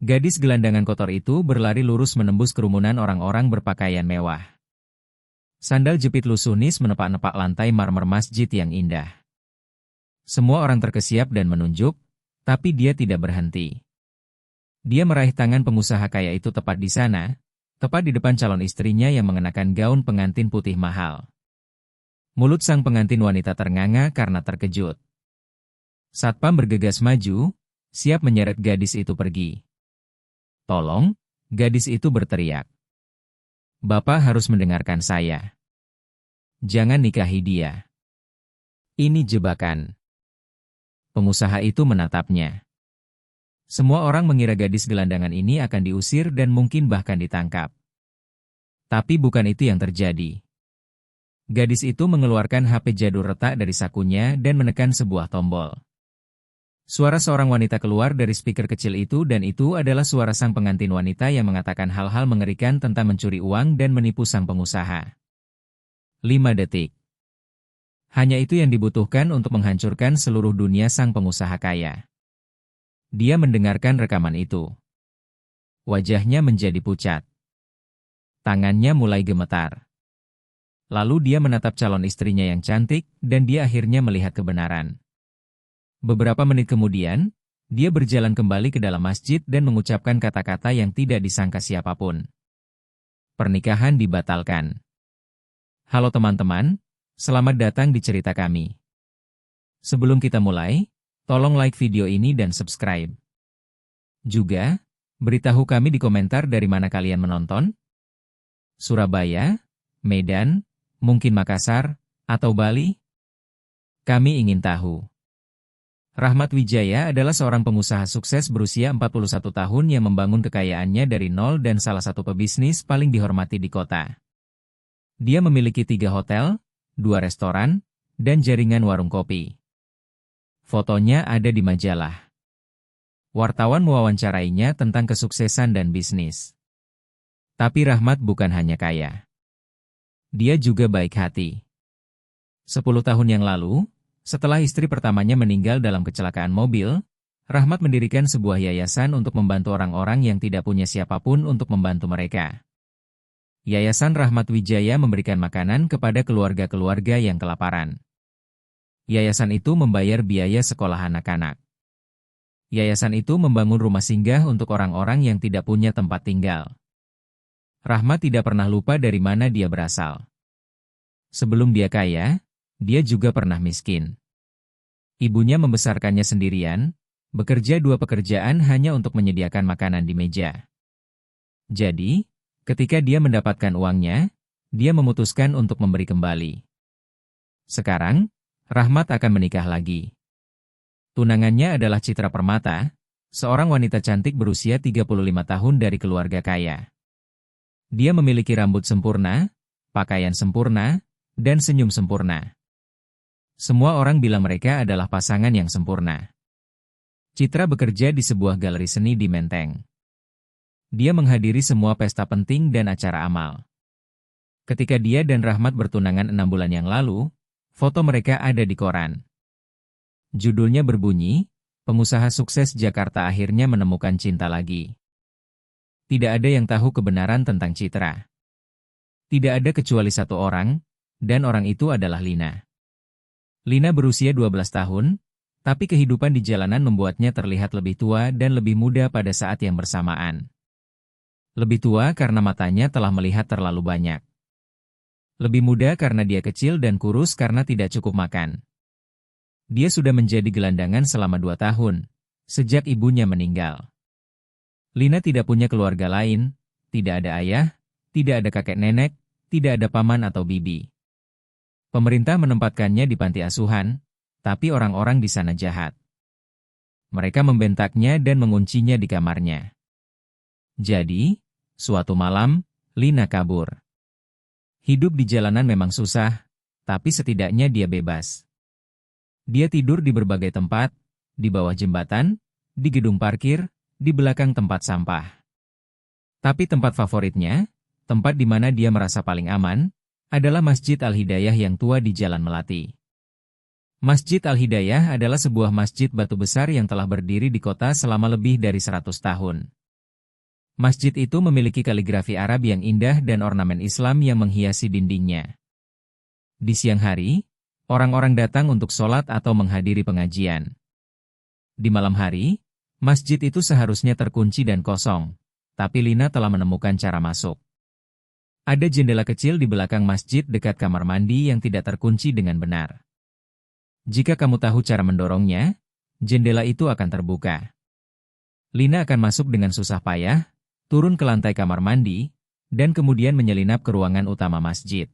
Gadis gelandangan kotor itu berlari lurus menembus kerumunan orang-orang berpakaian mewah. Sandal jepit lusunis menepak-nepak lantai marmer masjid yang indah. Semua orang terkesiap dan menunjuk, tapi dia tidak berhenti. Dia meraih tangan pengusaha kaya itu tepat di sana, tepat di depan calon istrinya yang mengenakan gaun pengantin putih mahal. Mulut sang pengantin wanita ternganga karena terkejut. Satpam bergegas maju, siap menyeret gadis itu pergi. "Tolong," gadis itu berteriak. "Bapak harus mendengarkan saya. Jangan nikahi dia. Ini jebakan." Pengusaha itu menatapnya. Semua orang mengira gadis gelandangan ini akan diusir dan mungkin bahkan ditangkap. Tapi bukan itu yang terjadi. Gadis itu mengeluarkan HP jadul retak dari sakunya dan menekan sebuah tombol. Suara seorang wanita keluar dari speaker kecil itu dan itu adalah suara sang pengantin wanita yang mengatakan hal-hal mengerikan tentang mencuri uang dan menipu sang pengusaha. 5 detik. Hanya itu yang dibutuhkan untuk menghancurkan seluruh dunia sang pengusaha kaya. Dia mendengarkan rekaman itu. Wajahnya menjadi pucat. Tangannya mulai gemetar. Lalu dia menatap calon istrinya yang cantik dan dia akhirnya melihat kebenaran. Beberapa menit kemudian, dia berjalan kembali ke dalam masjid dan mengucapkan kata-kata yang tidak disangka siapapun. Pernikahan dibatalkan. Halo teman-teman, selamat datang di cerita kami. Sebelum kita mulai, tolong like video ini dan subscribe. Juga, beritahu kami di komentar dari mana kalian menonton. Surabaya, Medan, mungkin Makassar, atau Bali? Kami ingin tahu. Rahmat Wijaya adalah seorang pengusaha sukses berusia 41 tahun yang membangun kekayaannya dari nol dan salah satu pebisnis paling dihormati di kota. Dia memiliki 3 hotel, 2 restoran, dan jaringan warung kopi. Fotonya ada di majalah. Wartawan mewawancarainya tentang kesuksesan dan bisnis. Tapi Rahmat bukan hanya kaya. Dia juga baik hati. 10 tahun yang lalu, setelah istri pertamanya meninggal dalam kecelakaan mobil, Rahmat mendirikan sebuah yayasan untuk membantu orang-orang yang tidak punya siapapun untuk membantu mereka. Yayasan Rahmat Wijaya memberikan makanan kepada keluarga-keluarga yang kelaparan. Yayasan itu membayar biaya sekolah anak-anak. Yayasan itu membangun rumah singgah untuk orang-orang yang tidak punya tempat tinggal. Rahmat tidak pernah lupa dari mana dia berasal. Sebelum dia kaya, dia juga pernah miskin. Ibunya membesarkannya sendirian, bekerja 2 pekerjaan hanya untuk menyediakan makanan di meja. Jadi, ketika dia mendapatkan uangnya, dia memutuskan untuk memberi kembali. Sekarang, Rahmat akan menikah lagi. Tunangannya adalah Citra Permata, seorang wanita cantik berusia 35 tahun dari keluarga kaya. Dia memiliki rambut sempurna, pakaian sempurna, dan senyum sempurna. Semua orang bilang mereka adalah pasangan yang sempurna. Citra bekerja di sebuah galeri seni di Menteng. Dia menghadiri semua pesta penting dan acara amal. Ketika dia dan Rahmat bertunangan 6 bulan yang lalu, foto mereka ada di koran. Judulnya berbunyi, "Pengusaha Sukses Jakarta Akhirnya Menemukan Cinta Lagi." Tidak ada yang tahu kebenaran tentang Citra. Tidak ada kecuali satu orang, dan orang itu adalah Lina. Lina berusia 12 tahun, tapi kehidupan di jalanan membuatnya terlihat lebih tua dan lebih muda pada saat yang bersamaan. Lebih tua karena matanya telah melihat terlalu banyak. Lebih muda karena dia kecil dan kurus karena tidak cukup makan. Dia sudah menjadi gelandangan selama 2 tahun, sejak ibunya meninggal. Lina tidak punya keluarga lain, tidak ada ayah, tidak ada kakek nenek, tidak ada paman atau bibi. Pemerintah menempatkannya di panti asuhan, tapi orang-orang di sana jahat. Mereka membentaknya dan menguncinya di kamarnya. Jadi, suatu malam, Lina kabur. Hidup di jalanan memang susah, tapi setidaknya dia bebas. Dia tidur di berbagai tempat, di bawah jembatan, di gedung parkir, di belakang tempat sampah. Tapi tempat favoritnya, tempat di mana dia merasa paling aman, adalah Masjid Al-Hidayah yang tua di Jalan Melati. Masjid Al-Hidayah adalah sebuah masjid batu besar yang telah berdiri di kota selama lebih dari 100 tahun. Masjid itu memiliki kaligrafi Arab yang indah dan ornamen Islam yang menghiasi dindingnya. Di siang hari, orang-orang datang untuk sholat atau menghadiri pengajian. Di malam hari, masjid itu seharusnya terkunci dan kosong, tapi Lina telah menemukan cara masuk. Ada jendela kecil di belakang masjid dekat kamar mandi yang tidak terkunci dengan benar. Jika kamu tahu cara mendorongnya, jendela itu akan terbuka. Lina akan masuk dengan susah payah, turun ke lantai kamar mandi, dan kemudian menyelinap ke ruangan utama masjid.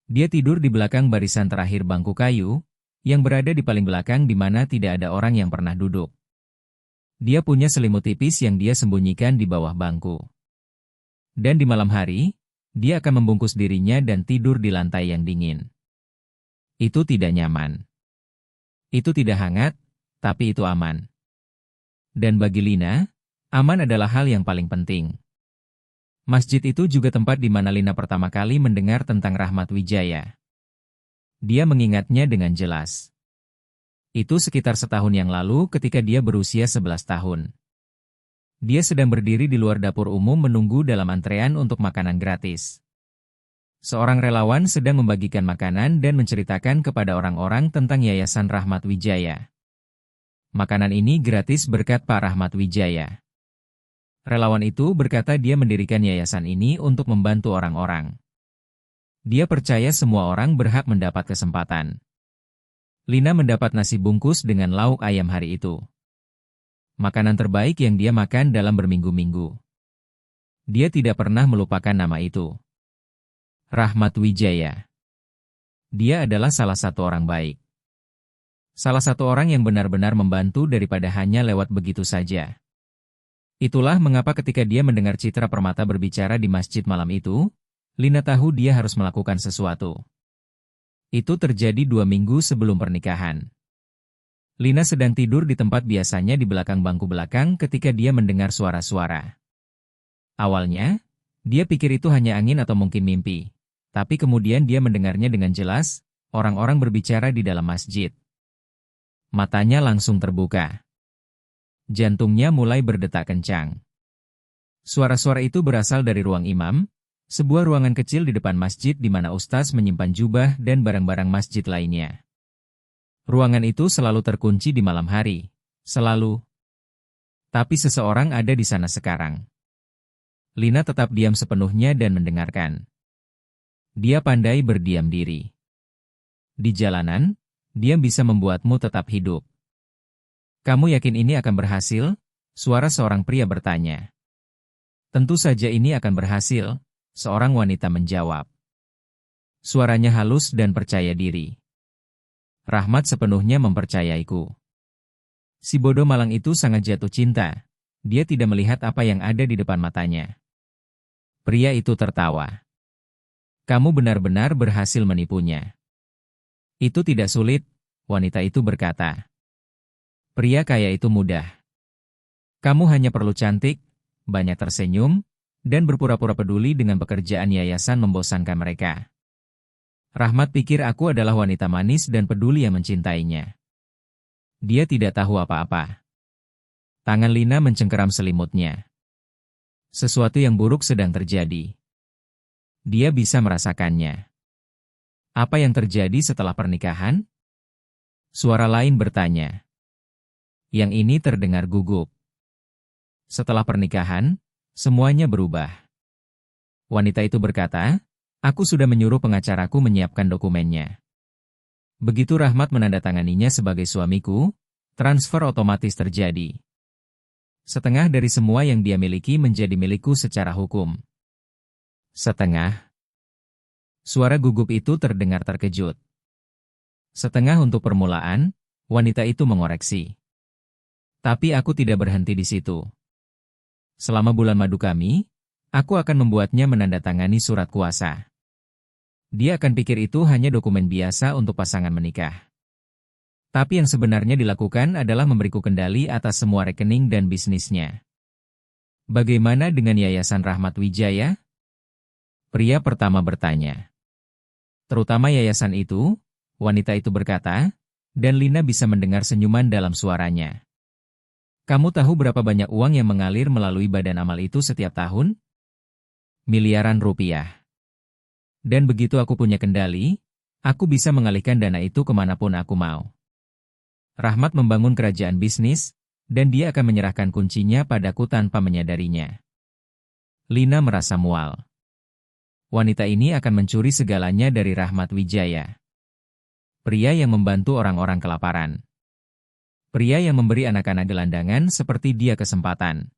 Dia tidur di belakang barisan terakhir bangku kayu, yang berada di paling belakang di mana tidak ada orang yang pernah duduk. Dia punya selimut tipis yang dia sembunyikan di bawah bangku. Dan di malam hari, dia akan membungkus dirinya dan tidur di lantai yang dingin. Itu tidak nyaman. Itu tidak hangat, tapi itu aman. Dan bagi Lina, aman adalah hal yang paling penting. Masjid itu juga tempat di mana Lina pertama kali mendengar tentang Rahmat Wijaya. Dia mengingatnya dengan jelas. Itu sekitar setahun yang lalu ketika dia berusia 11 tahun. Dia sedang berdiri di luar dapur umum menunggu dalam antrean untuk makanan gratis. Seorang relawan sedang membagikan makanan dan menceritakan kepada orang-orang tentang Yayasan Rahmat Wijaya. Makanan ini gratis berkat Pak Rahmat Wijaya. Relawan itu berkata dia mendirikan yayasan ini untuk membantu orang-orang. Dia percaya semua orang berhak mendapat kesempatan. Lina mendapat nasi bungkus dengan lauk ayam hari itu. Makanan terbaik yang dia makan dalam berminggu-minggu. Dia tidak pernah melupakan nama itu. Rahmat Wijaya. Dia adalah salah satu orang baik. Salah satu orang yang benar-benar membantu daripada hanya lewat begitu saja. Itulah mengapa ketika dia mendengar Citra Permata berbicara di masjid malam itu, Lina tahu dia harus melakukan sesuatu. Itu terjadi 2 minggu sebelum pernikahan. Lina sedang tidur di tempat biasanya di belakang bangku belakang ketika dia mendengar suara-suara. Awalnya, dia pikir itu hanya angin atau mungkin mimpi. Tapi kemudian dia mendengarnya dengan jelas, orang-orang berbicara di dalam masjid. Matanya langsung terbuka. Jantungnya mulai berdetak kencang. Suara-suara itu berasal dari ruang imam, sebuah ruangan kecil di depan masjid di mana ustaz menyimpan jubah dan barang-barang masjid lainnya. Ruangan itu selalu terkunci di malam hari. Selalu. Tapi seseorang ada di sana sekarang. Lina tetap diam sepenuhnya dan mendengarkan. Dia pandai berdiam diri. Di jalanan, dia bisa membuatmu tetap hidup. Kamu yakin ini akan berhasil? Suara seorang pria bertanya. Tentu saja ini akan berhasil, seorang wanita menjawab. Suaranya halus dan percaya diri. Rahmat sepenuhnya mempercayaiku. Si bodoh malang itu sangat jatuh cinta. Dia tidak melihat apa yang ada di depan matanya. Pria itu tertawa. Kamu benar-benar berhasil menipunya. Itu tidak sulit, wanita itu berkata. Pria kaya itu mudah. Kamu hanya perlu cantik, banyak tersenyum, dan berpura-pura peduli dengan pekerjaan yayasan membosankan mereka. Rahmat pikir aku adalah wanita manis dan peduli yang mencintainya. Dia tidak tahu apa-apa. Tangan Lina mencengkeram selimutnya. Sesuatu yang buruk sedang terjadi. Dia bisa merasakannya. Apa yang terjadi setelah pernikahan? Suara lain bertanya. Yang ini terdengar gugup. Setelah pernikahan, semuanya berubah. Wanita itu berkata, aku sudah menyuruh pengacaraku menyiapkan dokumennya. Begitu Rahmat menandatanganinya sebagai suamiku, transfer otomatis terjadi. Setengah dari semua yang dia miliki menjadi milikku secara hukum. Setengah. Suara gugup itu terdengar terkejut. Setengah untuk permulaan, wanita itu mengoreksi. Tapi aku tidak berhenti di situ. Selama bulan madu kami, aku akan membuatnya menandatangani surat kuasa. Dia akan pikir itu hanya dokumen biasa untuk pasangan menikah. Tapi yang sebenarnya dilakukan adalah memberiku kendali atas semua rekening dan bisnisnya. Bagaimana dengan Yayasan Rahmat Wijaya? Pria pertama bertanya. Terutama yayasan itu, wanita itu berkata, dan Lina bisa mendengar senyuman dalam suaranya. Kamu tahu berapa banyak uang yang mengalir melalui badan amal itu setiap tahun? Miliaran rupiah. Dan begitu aku punya kendali, aku bisa mengalihkan dana itu kemanapun aku mau. Rahmat membangun kerajaan bisnis, dan dia akan menyerahkan kuncinya padaku tanpa menyadarinya. Lina merasa mual. Wanita ini akan mencuri segalanya dari Rahmat Wijaya. Pria yang membantu orang-orang kelaparan. Pria yang memberi anak-anak gelandangan seperti dia kesempatan.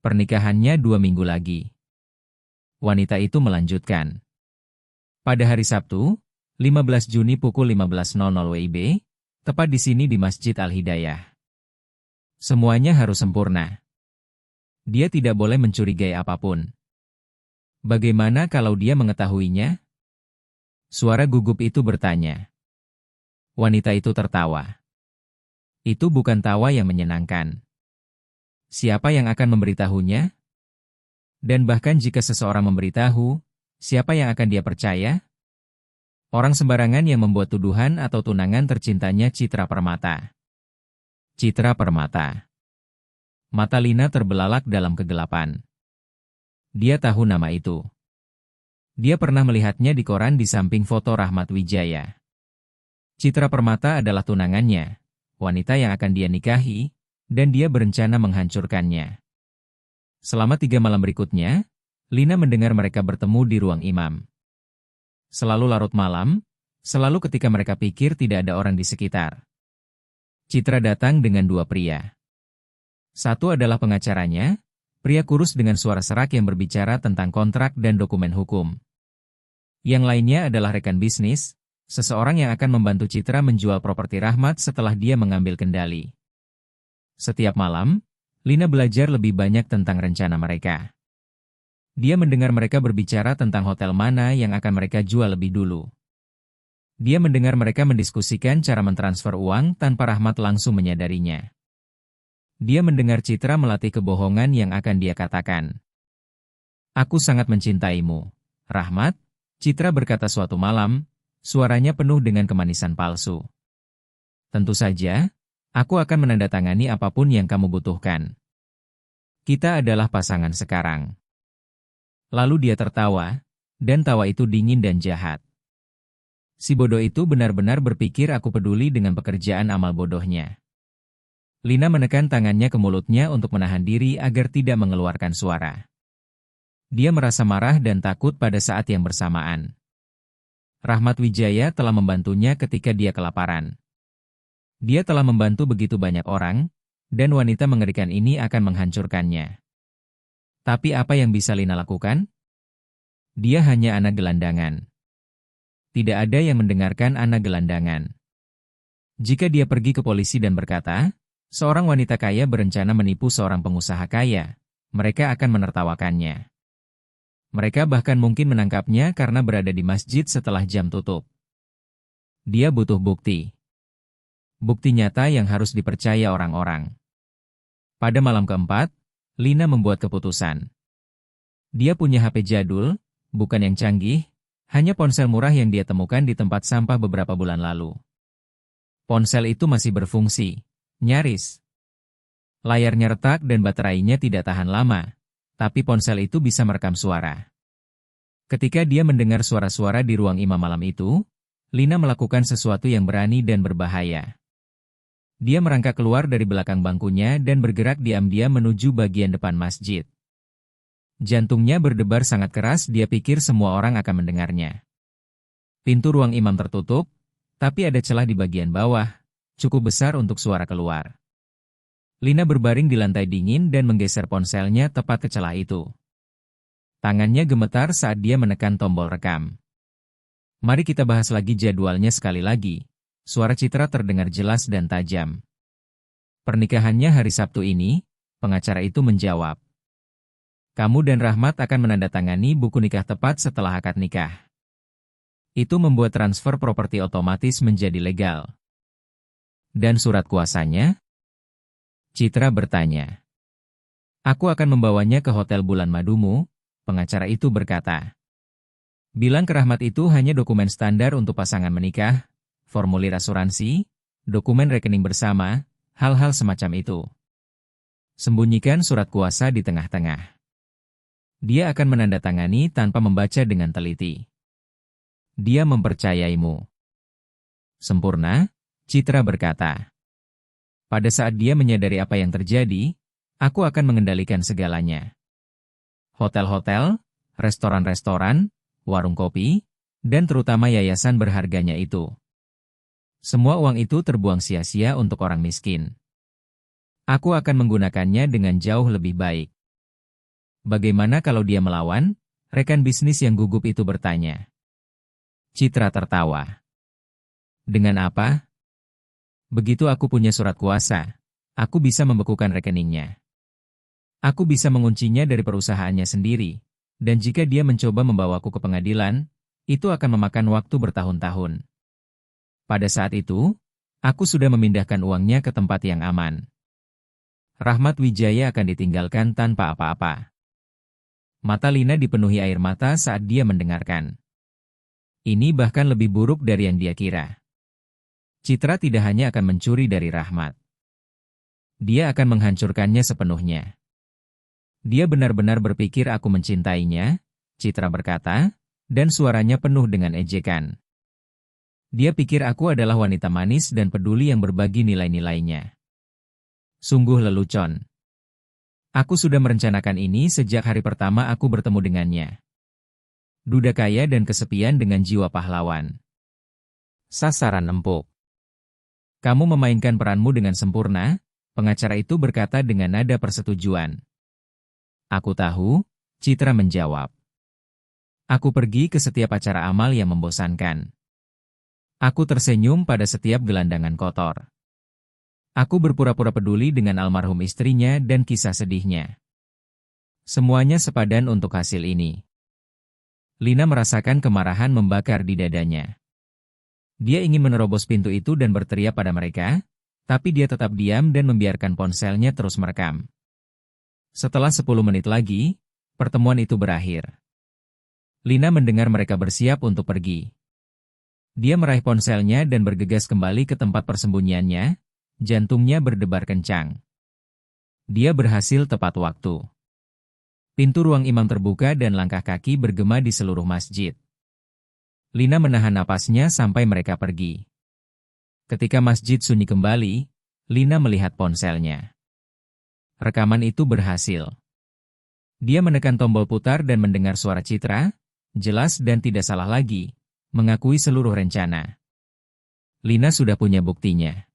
Pernikahannya 2 minggu lagi. Wanita itu melanjutkan. Pada hari Sabtu, 15 Juni pukul 15.00 WIB, tepat di sini di Masjid Al-Hidayah. Semuanya harus sempurna. Dia tidak boleh mencurigai apapun. Bagaimana kalau dia mengetahuinya? Suara gugup itu bertanya. Wanita itu tertawa. Itu bukan tawa yang menyenangkan. Siapa yang akan memberitahunya? Dan bahkan jika seseorang memberitahu, siapa yang akan dia percaya? Orang sembarangan yang membuat tuduhan atau tunangan tercintanya Citra Permata. Citra Permata. Mata Lina terbelalak dalam kegelapan. Dia tahu nama itu. Dia pernah melihatnya di koran di samping foto Rahmat Wijaya. Citra Permata adalah tunangannya, wanita yang akan dia nikahi, dan dia berencana menghancurkannya. Selama 3 malam berikutnya, Lina mendengar mereka bertemu di ruang imam. Selalu larut malam, selalu ketika mereka pikir tidak ada orang di sekitar. Citra datang dengan 2 pria. Satu adalah pengacaranya, pria kurus dengan suara serak yang berbicara tentang kontrak dan dokumen hukum. Yang lainnya adalah rekan bisnis, seseorang yang akan membantu Citra menjual properti Rahmat setelah dia mengambil kendali. Setiap malam, Lina belajar lebih banyak tentang rencana mereka. Dia mendengar mereka berbicara tentang hotel mana yang akan mereka jual lebih dulu. Dia mendengar mereka mendiskusikan cara mentransfer uang tanpa Rahmat langsung menyadarinya. Dia mendengar Citra melatih kebohongan yang akan dia katakan. Aku sangat mencintaimu, Rahmat, Citra berkata suatu malam, suaranya penuh dengan kemanisan palsu. Tentu saja, aku akan menandatangani apapun yang kamu butuhkan. Kita adalah pasangan sekarang. Lalu dia tertawa, dan tawa itu dingin dan jahat. Si bodoh itu benar-benar berpikir aku peduli dengan pekerjaan amal bodohnya. Lina menekan tangannya ke mulutnya untuk menahan diri agar tidak mengeluarkan suara. Dia merasa marah dan takut pada saat yang bersamaan. Rahmat Wijaya telah membantunya ketika dia kelaparan. Dia telah membantu begitu banyak orang, dan wanita mengerikan ini akan menghancurkannya. Tapi apa yang bisa Lina lakukan? Dia hanya anak gelandangan. Tidak ada yang mendengarkan anak gelandangan. Jika dia pergi ke polisi dan berkata, seorang wanita kaya berencana menipu seorang pengusaha kaya, mereka akan menertawakannya. Mereka bahkan mungkin menangkapnya karena berada di masjid setelah jam tutup. Dia butuh bukti. Bukti nyata yang harus dipercaya orang-orang. Pada malam keempat, Lina membuat keputusan. Dia punya HP jadul, bukan yang canggih, hanya ponsel murah yang dia temukan di tempat sampah beberapa bulan lalu. Ponsel itu masih berfungsi, nyaris. Layarnya retak dan baterainya tidak tahan lama. Tapi ponsel itu bisa merekam suara. Ketika dia mendengar suara-suara di ruang imam malam itu, Lina melakukan sesuatu yang berani dan berbahaya. Dia merangkak keluar dari belakang bangkunya dan bergerak diam-diam menuju bagian depan masjid. Jantungnya berdebar sangat keras, dia pikir semua orang akan mendengarnya. Pintu ruang imam tertutup, tapi ada celah di bagian bawah, cukup besar untuk suara keluar. Lina berbaring di lantai dingin dan menggeser ponselnya tepat ke celah itu. Tangannya gemetar saat dia menekan tombol rekam. Mari kita bahas lagi jadwalnya sekali lagi. Suara Citra terdengar jelas dan tajam. Pernikahannya hari Sabtu ini, pengacara itu menjawab. Kamu dan Rahmat akan menandatangani buku nikah tepat setelah akad nikah. Itu membuat transfer properti otomatis menjadi legal. Dan surat kuasanya? Citra bertanya. Aku akan membawanya ke Hotel Bulan Madumu, pengacara itu berkata. Bilang ke Rahmat itu hanya dokumen standar untuk pasangan menikah, formulir asuransi, dokumen rekening bersama, hal-hal semacam itu. Sembunyikan surat kuasa di tengah-tengah. Dia akan menandatangani tanpa membaca dengan teliti. Dia mempercayaimu. Sempurna, Citra berkata. Pada saat dia menyadari apa yang terjadi, aku akan mengendalikan segalanya. Hotel-hotel, restoran-restoran, warung kopi, dan terutama yayasan berharganya itu. Semua uang itu terbuang sia-sia untuk orang miskin. Aku akan menggunakannya dengan jauh lebih baik. Bagaimana kalau dia melawan? Rekan bisnis yang gugup itu bertanya. Citra tertawa. Dengan apa? Begitu aku punya surat kuasa, aku bisa membekukan rekeningnya. Aku bisa menguncinya dari perusahaannya sendiri, dan jika dia mencoba membawaku ke pengadilan, itu akan memakan waktu bertahun-tahun. Pada saat itu, aku sudah memindahkan uangnya ke tempat yang aman. Rahmat Wijaya akan ditinggalkan tanpa apa-apa. Mata Lina dipenuhi air mata saat dia mendengarkan. Ini bahkan lebih buruk dari yang dia kira. Citra tidak hanya akan mencuri dari Rahmat. Dia akan menghancurkannya sepenuhnya. Dia benar-benar berpikir aku mencintainya, Citra berkata, dan suaranya penuh dengan ejekan. Dia pikir aku adalah wanita manis dan peduli yang berbagi nilai-nilainya. Sungguh lelucon. Aku sudah merencanakan ini sejak hari pertama aku bertemu dengannya. Duda kaya dan kesepian dengan jiwa pahlawan. Sasaran empuk. Kamu memainkan peranmu dengan sempurna, pengacara itu berkata dengan nada persetujuan. Aku tahu, Citra menjawab. Aku pergi ke setiap acara amal yang membosankan. Aku tersenyum pada setiap gelandangan kotor. Aku berpura-pura peduli dengan almarhum istrinya dan kisah sedihnya. Semuanya sepadan untuk hasil ini. Lina merasakan kemarahan membakar di dadanya. Dia ingin menerobos pintu itu dan berteriak pada mereka, tapi dia tetap diam dan membiarkan ponselnya terus merekam. Setelah 10 menit lagi, pertemuan itu berakhir. Lina mendengar mereka bersiap untuk pergi. Dia meraih ponselnya dan bergegas kembali ke tempat persembunyiannya, jantungnya berdebar kencang. Dia berhasil tepat waktu. Pintu ruang imam terbuka dan langkah kaki bergema di seluruh masjid. Lina menahan napasnya sampai mereka pergi. Ketika masjid sunyi kembali, Lina melihat ponselnya. Rekaman itu berhasil. Dia menekan tombol putar dan mendengar suara Citra, jelas dan tidak salah lagi, mengakui seluruh rencana. Lina sudah punya buktinya.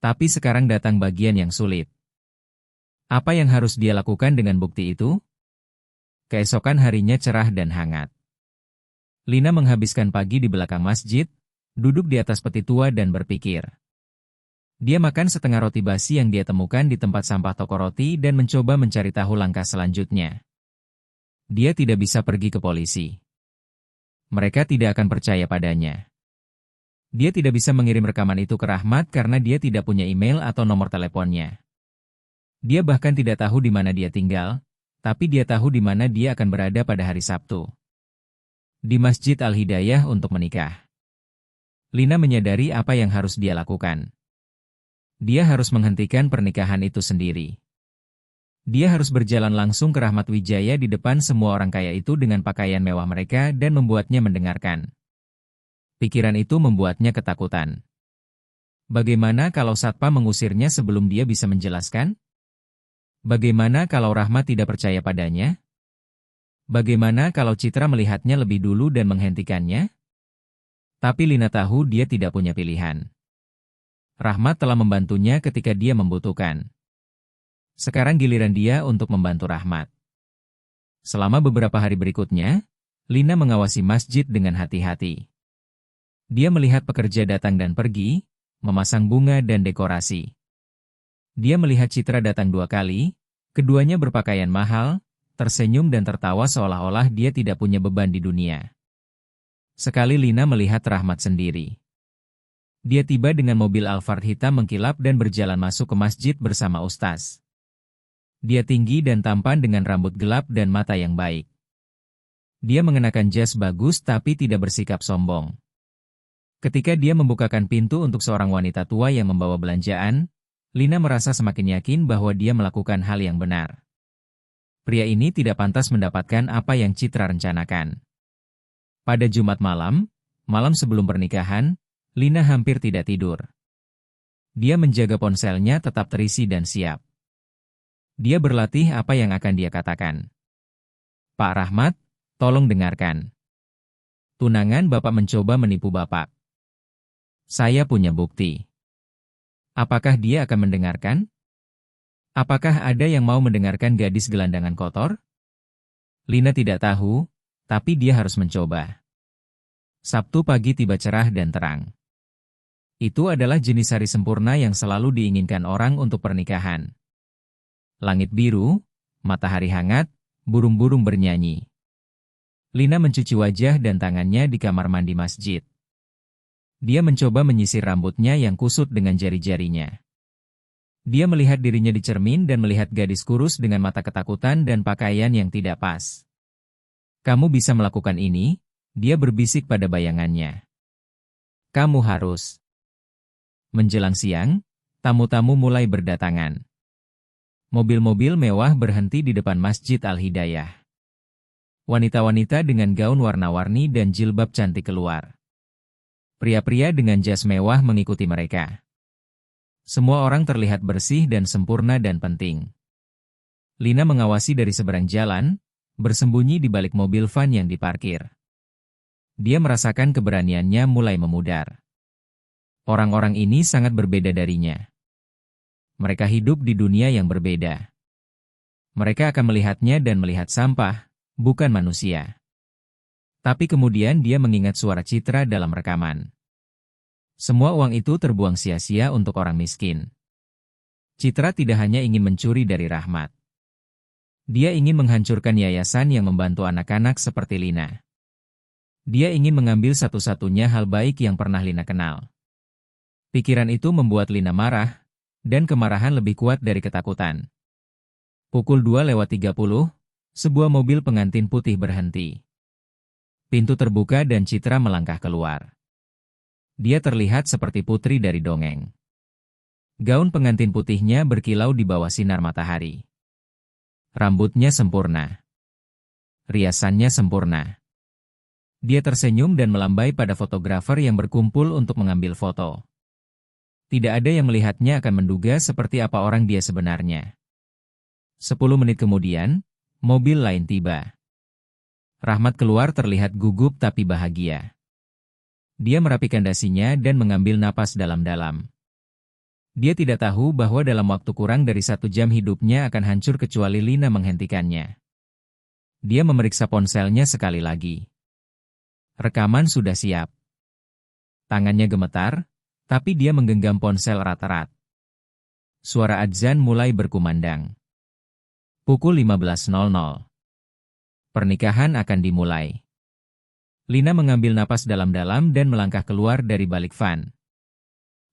Tapi sekarang datang bagian yang sulit. Apa yang harus dia lakukan dengan bukti itu? Keesokan harinya cerah dan hangat. Lina menghabiskan pagi di belakang masjid, duduk di atas peti tua dan berpikir. Dia makan setengah roti basi yang dia temukan di tempat sampah toko roti dan mencoba mencari tahu langkah selanjutnya. Dia tidak bisa pergi ke polisi. Mereka tidak akan percaya padanya. Dia tidak bisa mengirim rekaman itu ke Rahmat karena dia tidak punya email atau nomor teleponnya. Dia bahkan tidak tahu di mana dia tinggal, tapi dia tahu di mana dia akan berada pada hari Sabtu. Di Masjid Al-Hidayah untuk menikah. Lina menyadari apa yang harus dia lakukan. Dia harus menghentikan pernikahan itu sendiri. Dia harus berjalan langsung ke Rahmat Wijaya di depan semua orang kaya itu dengan pakaian mewah mereka dan membuatnya mendengarkan. Pikiran itu membuatnya ketakutan. Bagaimana kalau Satpam mengusirnya sebelum dia bisa menjelaskan? Bagaimana kalau Rahmat tidak percaya padanya? Bagaimana kalau Citra melihatnya lebih dulu dan menghentikannya? Tapi Lina tahu dia tidak punya pilihan. Rahmat telah membantunya ketika dia membutuhkan. Sekarang giliran dia untuk membantu Rahmat. Selama beberapa hari berikutnya, Lina mengawasi masjid dengan hati-hati. Dia melihat pekerja datang dan pergi, memasang bunga dan dekorasi. Dia melihat Citra datang 2 kali, keduanya berpakaian mahal, tersenyum dan tertawa seolah-olah dia tidak punya beban di dunia. Sekali Lina melihat Rahmat sendiri. Dia tiba dengan mobil Alphard hitam mengkilap dan berjalan masuk ke masjid bersama Ustaz. Dia tinggi dan tampan dengan rambut gelap dan mata yang baik. Dia mengenakan jas bagus tapi tidak bersikap sombong. Ketika dia membukakan pintu untuk seorang wanita tua yang membawa belanjaan, Lina merasa semakin yakin bahwa dia melakukan hal yang benar. Pria ini tidak pantas mendapatkan apa yang Citra rencanakan. Pada Jumat malam, malam sebelum pernikahan, Lina hampir tidak tidur. Dia menjaga ponselnya tetap terisi dan siap. Dia berlatih apa yang akan dia katakan. Pak Rahmat, tolong dengarkan. Tunangan Bapak mencoba menipu Bapak. Saya punya bukti. Apakah dia akan mendengarkan? Apakah ada yang mau mendengarkan gadis gelandangan kotor? Lina tidak tahu, tapi dia harus mencoba. Sabtu pagi tiba cerah dan terang. Itu adalah jenis hari sempurna yang selalu diinginkan orang untuk pernikahan. Langit biru, matahari hangat, burung-burung bernyanyi. Lina mencuci wajah dan tangannya di kamar mandi masjid. Dia mencoba menyisir rambutnya yang kusut dengan jari-jarinya. Dia melihat dirinya di cermin dan melihat gadis kurus dengan mata ketakutan dan pakaian yang tidak pas. Kamu bisa melakukan ini, dia berbisik pada bayangannya. Kamu harus. Menjelang siang, tamu-tamu mulai berdatangan. Mobil-mobil mewah berhenti di depan Masjid Al-Hidayah. Wanita-wanita dengan gaun warna-warni dan jilbab cantik keluar. Pria-pria dengan jas mewah mengikuti mereka. Semua orang terlihat bersih dan sempurna dan penting. Lina mengawasi dari seberang jalan, bersembunyi di balik mobil van yang diparkir. Dia merasakan keberaniannya mulai memudar. Orang-orang ini sangat berbeda darinya. Mereka hidup di dunia yang berbeda. Mereka akan melihatnya dan melihat sampah, bukan manusia. Tapi kemudian dia mengingat suara Citra dalam rekaman. Semua uang itu terbuang sia-sia untuk orang miskin. Citra tidak hanya ingin mencuri dari Rahmat. Dia ingin menghancurkan yayasan yang membantu anak-anak seperti Lina. Dia ingin mengambil satu-satunya hal baik yang pernah Lina kenal. Pikiran itu membuat Lina marah, dan kemarahan lebih kuat dari ketakutan. Pukul 2:30, sebuah mobil pengantin putih berhenti. Pintu terbuka dan Citra melangkah keluar. Dia terlihat seperti putri dari dongeng. Gaun pengantin putihnya berkilau di bawah sinar matahari. Rambutnya sempurna. Riasannya sempurna. Dia tersenyum dan melambai pada fotografer yang berkumpul untuk mengambil foto. Tidak ada yang melihatnya akan menduga seperti apa orang dia sebenarnya. 10 menit kemudian, mobil lain tiba. Rahmat keluar terlihat gugup tapi bahagia. Dia merapikan dasinya dan mengambil napas dalam-dalam. Dia tidak tahu bahwa dalam waktu kurang dari 1 jam hidupnya akan hancur kecuali Lina menghentikannya. Dia memeriksa ponselnya sekali lagi. Rekaman sudah siap. Tangannya gemetar, tapi dia menggenggam ponsel erat-erat. Suara adzan mulai berkumandang. Pukul 15.00. Pernikahan akan dimulai. Lina mengambil napas dalam-dalam dan melangkah keluar dari balik van.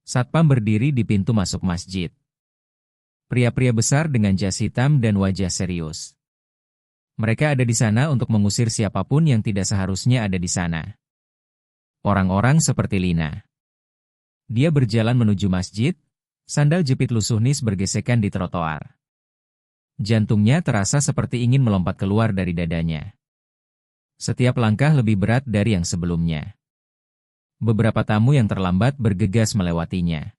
Satpam berdiri di pintu masuk masjid. Pria-pria besar dengan jas hitam dan wajah serius. Mereka ada di sana untuk mengusir siapapun yang tidak seharusnya ada di sana. Orang-orang seperti Lina. Dia berjalan menuju masjid, sandal jepit lusuh nis bergesekan di trotoar. Jantungnya terasa seperti ingin melompat keluar dari dadanya. Setiap langkah lebih berat dari yang sebelumnya. Beberapa tamu yang terlambat bergegas melewatinya.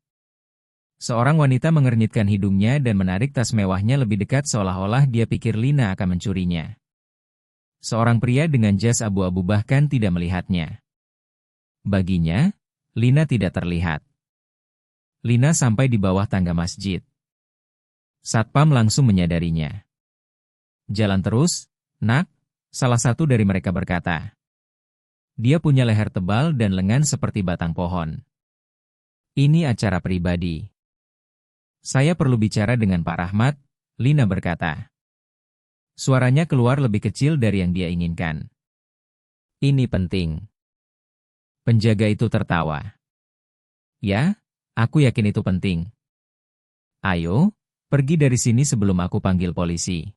Seorang wanita mengernyitkan hidungnya dan menarik tas mewahnya lebih dekat seolah-olah dia pikir Lina akan mencurinya. Seorang pria dengan jas abu-abu bahkan tidak melihatnya. Baginya, Lina tidak terlihat. Lina sampai di bawah tangga masjid. Satpam langsung menyadarinya. Jalan terus, nak. Salah satu dari mereka berkata. Dia punya leher tebal dan lengan seperti batang pohon. Ini acara pribadi. Saya perlu bicara dengan Pak Rahmat, Lina berkata. Suaranya keluar lebih kecil dari yang dia inginkan. Ini penting. Penjaga itu tertawa. Ya, aku yakin itu penting. Ayo, pergi dari sini sebelum aku panggil polisi.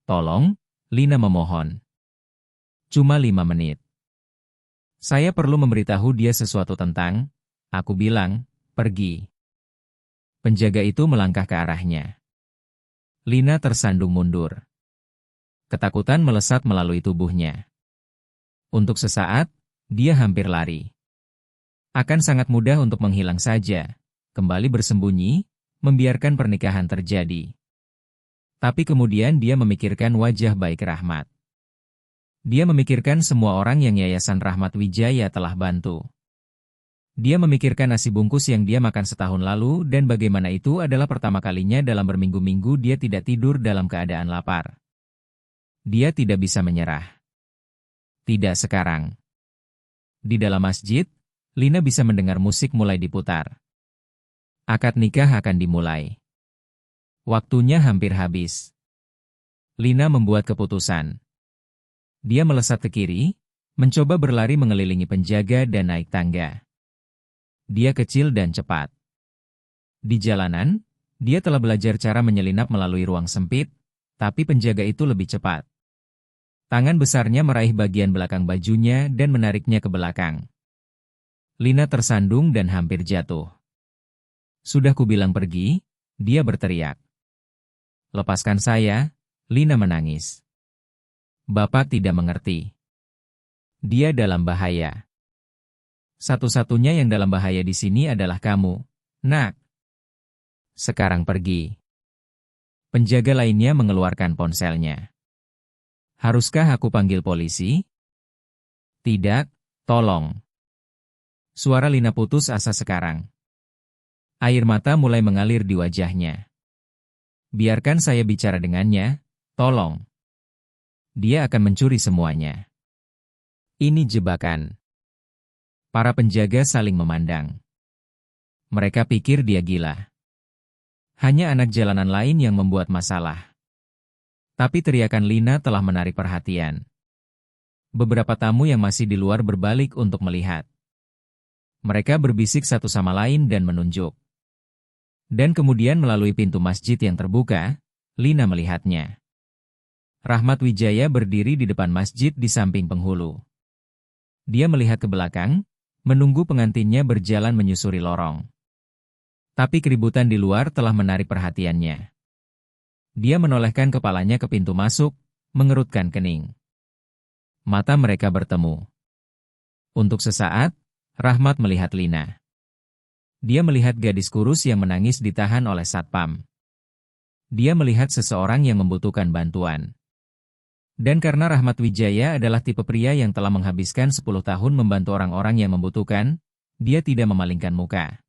Tolong. Lina memohon. Cuma 5 menit. Saya perlu memberitahu dia sesuatu tentang, aku bilang, pergi. Penjaga itu melangkah ke arahnya. Lina tersandung mundur. Ketakutan melesat melalui tubuhnya. Untuk sesaat, dia hampir lari. Akan sangat mudah untuk menghilang saja, kembali bersembunyi, membiarkan pernikahan terjadi. Tapi kemudian dia memikirkan wajah baik Rahmat. Dia memikirkan semua orang yang Yayasan Rahmat Wijaya telah bantu. Dia memikirkan nasi bungkus yang dia makan setahun lalu dan bagaimana itu adalah pertama kalinya dalam berminggu-minggu dia tidak tidur dalam keadaan lapar. Dia tidak bisa menyerah. Tidak sekarang. Di dalam masjid, Lina bisa mendengar musik mulai diputar. Akad nikah akan dimulai. Waktunya hampir habis. Lina membuat keputusan. Dia melesat ke kiri, mencoba berlari mengelilingi penjaga dan naik tangga. Dia kecil dan cepat. Di jalanan, dia telah belajar cara menyelinap melalui ruang sempit, tapi penjaga itu lebih cepat. Tangan besarnya meraih bagian belakang bajunya dan menariknya ke belakang. Lina tersandung dan hampir jatuh. Sudah kubilang pergi, dia berteriak. Lepaskan saya, Lina menangis. Bapak tidak mengerti. Dia dalam bahaya. Satu-satunya yang dalam bahaya di sini adalah kamu, Nak. Sekarang pergi. Penjaga lainnya mengeluarkan ponselnya. Haruskah aku panggil polisi? Tidak, tolong. Suara Lina putus asa sekarang. Air mata mulai mengalir di wajahnya. Biarkan saya bicara dengannya, tolong. Dia akan mencuri semuanya. Ini jebakan. Para penjaga saling memandang. Mereka pikir dia gila. Hanya anak jalanan lain yang membuat masalah. Tapi teriakan Lina telah menarik perhatian. Beberapa tamu yang masih di luar berbalik untuk melihat. Mereka berbisik satu sama lain dan menunjuk. Dan kemudian melalui pintu masjid yang terbuka, Lina melihatnya. Rahmat Wijaya berdiri di depan masjid di samping penghulu. Dia melihat ke belakang, menunggu pengantinnya berjalan menyusuri lorong. Tapi keributan di luar telah menarik perhatiannya. Dia menolehkan kepalanya ke pintu masuk, mengerutkan kening. Mata mereka bertemu. Untuk sesaat, Rahmat melihat Lina. Dia melihat gadis kurus yang menangis ditahan oleh satpam. Dia melihat seseorang yang membutuhkan bantuan. Dan karena Rahmat Wijaya adalah tipe pria yang telah menghabiskan 10 tahun membantu orang-orang yang membutuhkan, dia tidak memalingkan muka.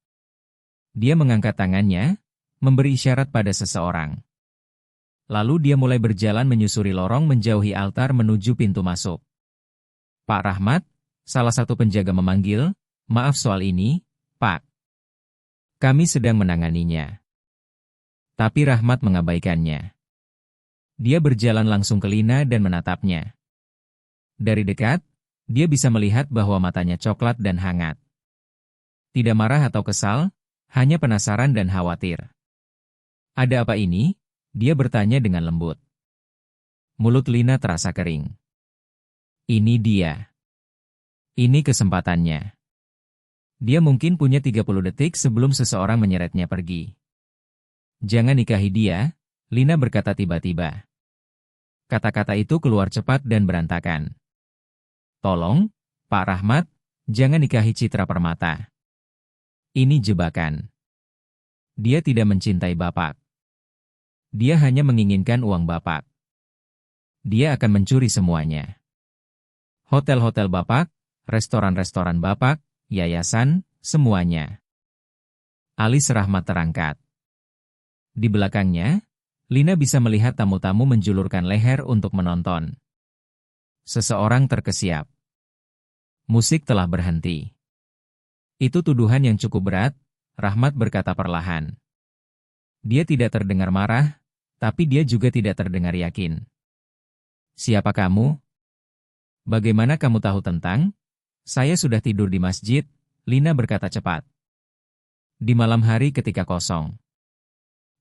Dia mengangkat tangannya, memberi isyarat pada seseorang. Lalu dia mulai berjalan menyusuri lorong menjauhi altar menuju pintu masuk. Pak Rahmat, salah satu penjaga memanggil, maaf soal ini, Pak. Kami sedang menanganinya. Tapi Rahmat mengabaikannya. Dia berjalan langsung ke Lina dan menatapnya. Dari dekat, dia bisa melihat bahwa matanya coklat dan hangat. Tidak marah atau kesal, hanya penasaran dan khawatir. Ada apa ini? Dia bertanya dengan lembut. Mulut Lina terasa kering. Ini dia. Ini kesempatannya. Dia mungkin punya 30 detik sebelum seseorang menyeretnya pergi. Jangan nikahi dia, Lina berkata tiba-tiba. Kata-kata itu keluar cepat dan berantakan. Tolong, Pak Rahmat, jangan nikahi Citra Permata. Ini jebakan. Dia tidak mencintai Bapak. Dia hanya menginginkan uang Bapak. Dia akan mencuri semuanya. Hotel-hotel Bapak, restoran-restoran Bapak, yayasan, semuanya. Alis Rahmat terangkat. Di belakangnya, Lina bisa melihat tamu-tamu menjulurkan leher untuk menonton. Seseorang terkesiap. Musik telah berhenti. Itu tuduhan yang cukup berat, Rahmat berkata perlahan. Dia tidak terdengar marah, tapi dia juga tidak terdengar yakin. Siapa kamu? Bagaimana kamu tahu tentang? Saya sudah tidur di masjid, Lina berkata cepat. Di malam hari ketika kosong.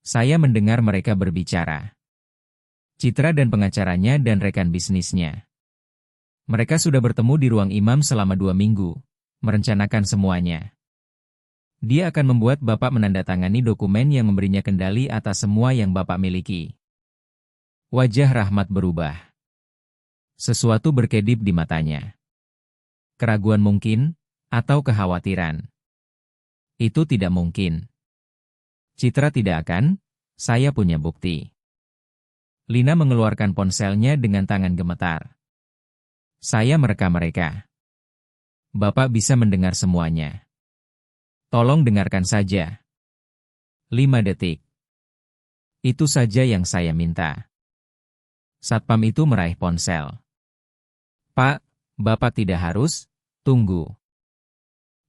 Saya mendengar mereka berbicara. Citra dan pengacaranya dan rekan bisnisnya. Mereka sudah bertemu di ruang imam selama 2 minggu, merencanakan semuanya. Dia akan membuat Bapak menandatangani dokumen yang memberinya kendali atas semua yang Bapak miliki. Wajah Rahmat berubah. Sesuatu berkedip di matanya. Keraguan mungkin, atau kekhawatiran. Itu tidak mungkin. Citra tidak akan, saya punya bukti. Lina mengeluarkan ponselnya dengan tangan gemetar. Saya merekam mereka. Bapak bisa mendengar semuanya. Tolong dengarkan saja. 5 detik. Itu saja yang saya minta. Satpam itu meraih ponsel. Pak, Bapak tidak harus, tunggu.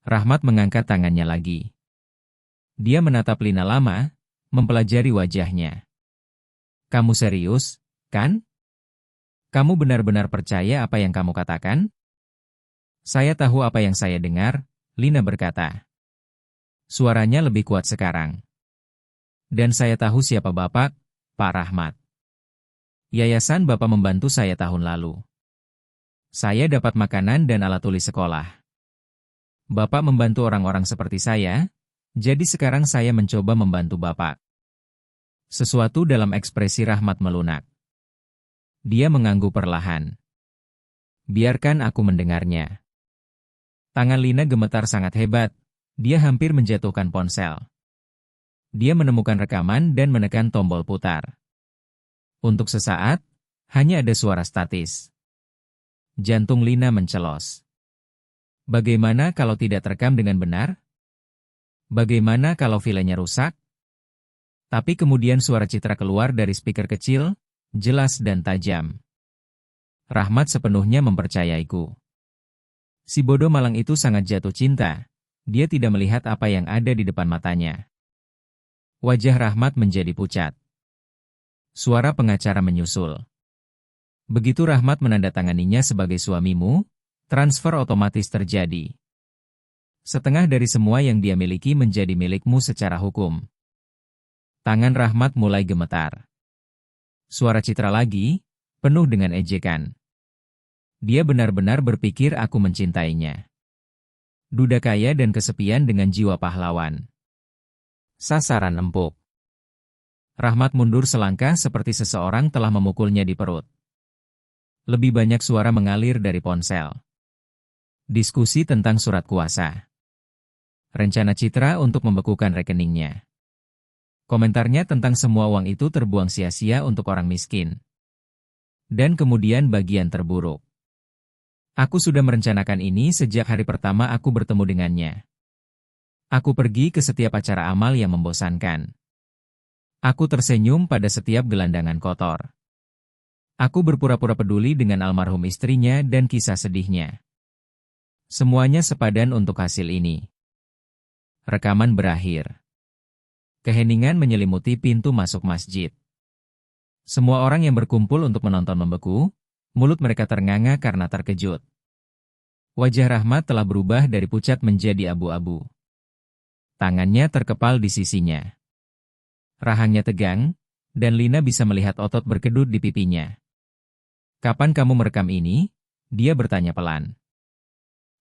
Rahmat mengangkat tangannya lagi. Dia menatap Lina lama, mempelajari wajahnya. Kamu serius, kan? Kamu benar-benar percaya apa yang kamu katakan? Saya tahu apa yang saya dengar, Lina berkata. Suaranya lebih kuat sekarang. Dan saya tahu siapa Bapak, Pak Rahmat. Yayasan Bapak membantu saya tahun lalu. Saya dapat makanan dan alat tulis sekolah. Bapak membantu orang-orang seperti saya, jadi sekarang saya mencoba membantu Bapak. Sesuatu dalam ekspresi Rahmat melunak. Dia mengangguk perlahan. Biarkan aku mendengarnya. Tangan Lina gemetar sangat hebat. Dia hampir menjatuhkan ponsel. Dia menemukan rekaman dan menekan tombol putar. Untuk sesaat, hanya ada suara statis. Jantung Lina mencelos. Bagaimana kalau tidak terekam dengan benar? Bagaimana kalau filenya rusak? Tapi kemudian suara Citra keluar dari speaker kecil, jelas dan tajam. Rahmat sepenuhnya mempercayaiku. Si bodoh malang itu sangat jatuh cinta. Dia tidak melihat apa yang ada di depan matanya. Wajah Rahmat menjadi pucat. Suara pengacara menyusul. Begitu Rahmat menandatanganinya sebagai suamimu, transfer otomatis terjadi. Setengah dari semua yang dia miliki menjadi milikmu secara hukum. Tangan Rahmat mulai gemetar. Suara Citra lagi, penuh dengan ejekan. Dia benar-benar berpikir aku mencintainya. Duda kaya dan kesepian dengan jiwa pahlawan. Sasaran empuk. Rahmat mundur selangkah seperti seseorang telah memukulnya di perut. Lebih banyak suara mengalir dari ponsel. Diskusi tentang surat kuasa. Rencana Citra untuk membekukan rekeningnya. Komentarnya tentang semua uang itu terbuang sia-sia untuk orang miskin. Dan kemudian bagian terburuk. Aku sudah merencanakan ini sejak hari pertama aku bertemu dengannya. Aku pergi ke setiap acara amal yang membosankan. Aku tersenyum pada setiap gelandangan kotor. Aku berpura-pura peduli dengan almarhum istrinya dan kisah sedihnya. Semuanya sepadan untuk hasil ini. Rekaman berakhir. Keheningan menyelimuti pintu masuk masjid. Semua orang yang berkumpul untuk menonton membeku. Mulut mereka ternganga karena terkejut. Wajah Rahmat telah berubah dari pucat menjadi abu-abu. Tangannya terkepal di sisinya. Rahangnya tegang, dan Lina bisa melihat otot berkedut di pipinya. Kapan kamu merekam ini? Dia bertanya pelan.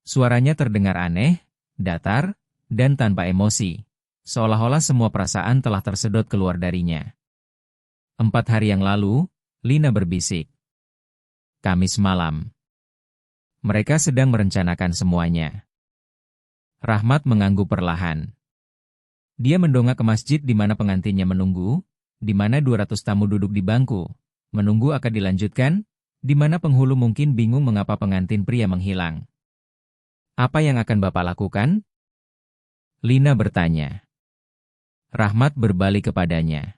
Suaranya terdengar aneh, datar, dan tanpa emosi. Seolah-olah semua perasaan telah tersedot keluar darinya. 4 hari yang lalu, Lina berbisik. Kamis malam. Mereka sedang merencanakan semuanya. Rahmat mengangguk perlahan. Dia mendongak ke masjid di mana pengantinnya menunggu, di mana 200 tamu duduk di bangku, menunggu akan dilanjutkan, di mana penghulu mungkin bingung mengapa pengantin pria menghilang. Apa yang akan Bapak lakukan? Lina bertanya. Rahmat berbalik kepadanya.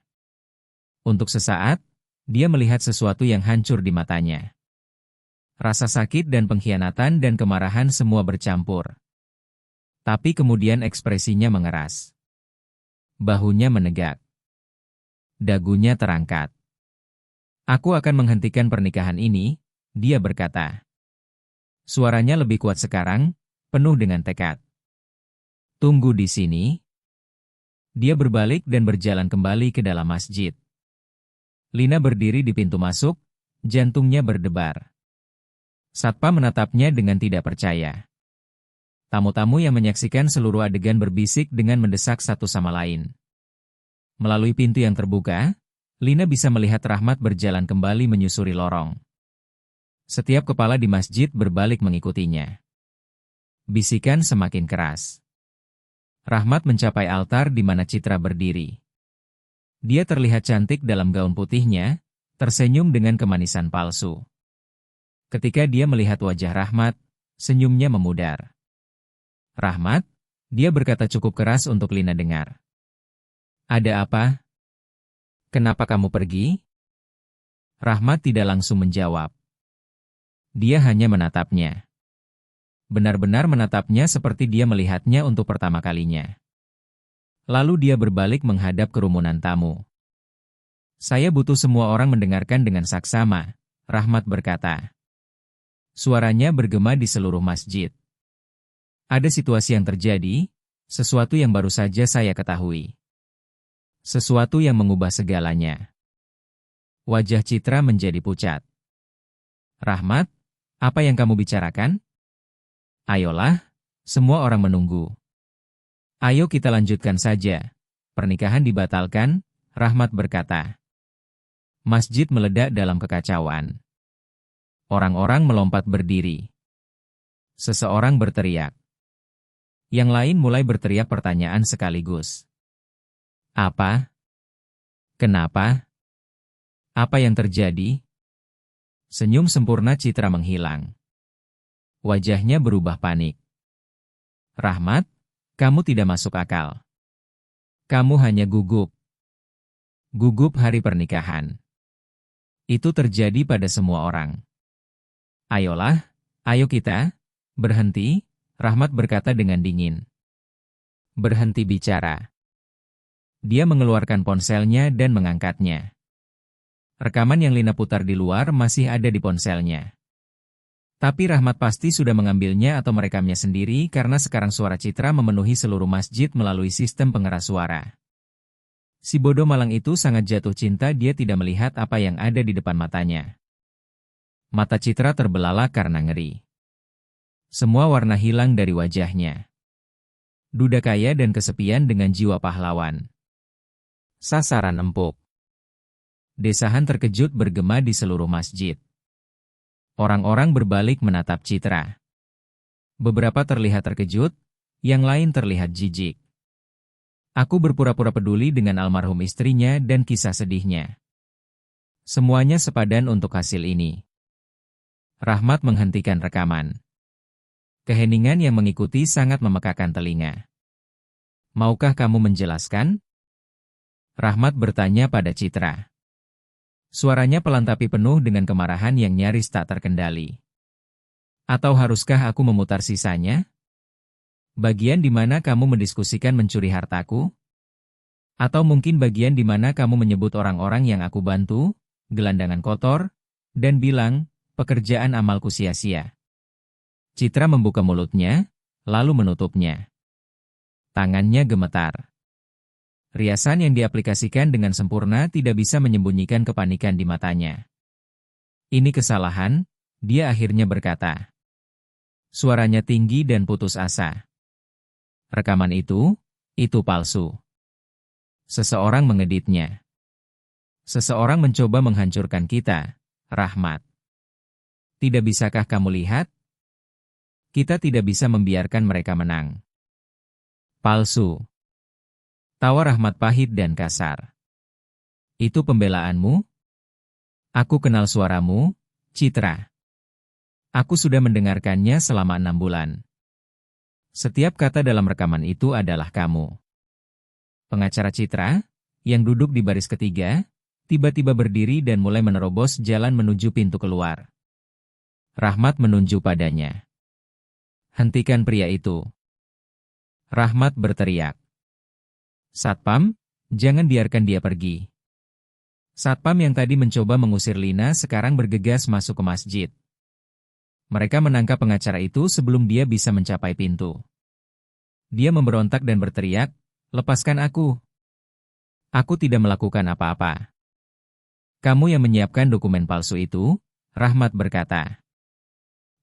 Untuk sesaat, dia melihat sesuatu yang hancur di matanya. Rasa sakit dan pengkhianatan dan kemarahan semua bercampur. Tapi kemudian ekspresinya mengeras. Bahunya menegak. Dagunya terangkat. Aku akan menghentikan pernikahan ini, dia berkata. Suaranya lebih kuat sekarang, penuh dengan tekad. Tunggu di sini. Dia berbalik dan berjalan kembali ke dalam masjid. Lina berdiri di pintu masuk, jantungnya berdebar. Satpam menatapnya dengan tidak percaya. Tamu-tamu yang menyaksikan seluruh adegan berbisik dengan mendesak satu sama lain. Melalui pintu yang terbuka, Lina bisa melihat Rahmat berjalan kembali menyusuri lorong. Setiap kepala di masjid berbalik mengikutinya. Bisikan semakin keras. Rahmat mencapai altar di mana Citra berdiri. Dia terlihat cantik dalam gaun putihnya, tersenyum dengan kemanisan palsu. Ketika dia melihat wajah Rahmat, senyumnya memudar. Rahmat, dia berkata cukup keras untuk Lina dengar. Ada apa? Kenapa kamu pergi? Rahmat tidak langsung menjawab. Dia hanya menatapnya. Benar-benar menatapnya seperti dia melihatnya untuk pertama kalinya. Lalu dia berbalik menghadap kerumunan tamu. Saya butuh semua orang mendengarkan dengan saksama, Rahmat berkata. Suaranya bergema di seluruh masjid. Ada situasi yang terjadi, sesuatu yang baru saja saya ketahui. Sesuatu yang mengubah segalanya. Wajah Citra menjadi pucat. Rahmat, apa yang kamu bicarakan? Ayolah, semua orang menunggu. Ayo kita lanjutkan saja. Pernikahan dibatalkan, Rahmat berkata. Masjid meledak dalam kekacauan. Orang-orang melompat berdiri. Seseorang berteriak. Yang lain mulai berteriak pertanyaan sekaligus. Apa? Kenapa? Apa yang terjadi? Senyum sempurna Citra menghilang. Wajahnya berubah panik. Rahmat, kamu tidak masuk akal. Kamu hanya gugup. Gugup hari pernikahan. Itu terjadi pada semua orang. Ayolah, ayo kita, berhenti, Rahmat berkata dengan dingin. Berhenti bicara. Dia mengeluarkan ponselnya dan mengangkatnya. Rekaman yang Lina putar di luar masih ada di ponselnya. Tapi Rahmat pasti sudah mengambilnya atau merekamnya sendiri karena sekarang suara Citra memenuhi seluruh masjid melalui sistem pengeras suara. Si bodoh malang itu sangat jatuh cinta, dia tidak melihat apa yang ada di depan matanya. Mata Citra terbelalak karena ngeri. Semua warna hilang dari wajahnya. Duda kaya dan kesepian dengan jiwa pahlawan. Sasaran empuk. Desahan terkejut bergema di seluruh masjid. Orang-orang berbalik menatap Citra. Beberapa terlihat terkejut, yang lain terlihat jijik. Aku berpura-pura peduli dengan almarhum istrinya dan kisah sedihnya. Semuanya sepadan untuk hasil ini. Rahmat menghentikan rekaman. Keheningan yang mengikuti sangat memekakan telinga. Maukah kamu menjelaskan? Rahmat bertanya pada Citra. Suaranya pelan tapi penuh dengan kemarahan yang nyaris tak terkendali. Atau haruskah aku memutar sisanya? Bagian di mana kamu mendiskusikan mencuri hartaku? Atau mungkin bagian di mana kamu menyebut orang-orang yang aku bantu, gelandangan kotor, dan bilang, pekerjaan amalku sia-sia. Citra membuka mulutnya, lalu menutupnya. Tangannya gemetar. Riasan yang diaplikasikan dengan sempurna tidak bisa menyembunyikan kepanikan di matanya. Ini kesalahan, dia akhirnya berkata. Suaranya tinggi dan putus asa. Rekaman itu palsu. Seseorang mengeditnya. Seseorang mencoba menghancurkan kita, Rahmat. Tidak bisakah kamu lihat? Kita tidak bisa membiarkan mereka menang. Palsu. Tawa Rahmat pahit dan kasar. Itu pembelaanmu? Aku kenal suaramu, Citra. Aku sudah mendengarkannya selama 6 bulan. Setiap kata dalam rekaman itu adalah kamu. Pengacara Citra, yang duduk di baris ketiga, tiba-tiba berdiri dan mulai menerobos jalan menuju pintu keluar. Rahmat menunjuk padanya. Hentikan pria itu. Rahmat berteriak. Satpam, jangan biarkan dia pergi. Satpam yang tadi mencoba mengusir Lina sekarang bergegas masuk ke masjid. Mereka menangkap pengacara itu sebelum dia bisa mencapai pintu. Dia memberontak dan berteriak, lepaskan aku. Aku tidak melakukan apa-apa. Kamu yang menyiapkan dokumen palsu itu, Rahmat berkata.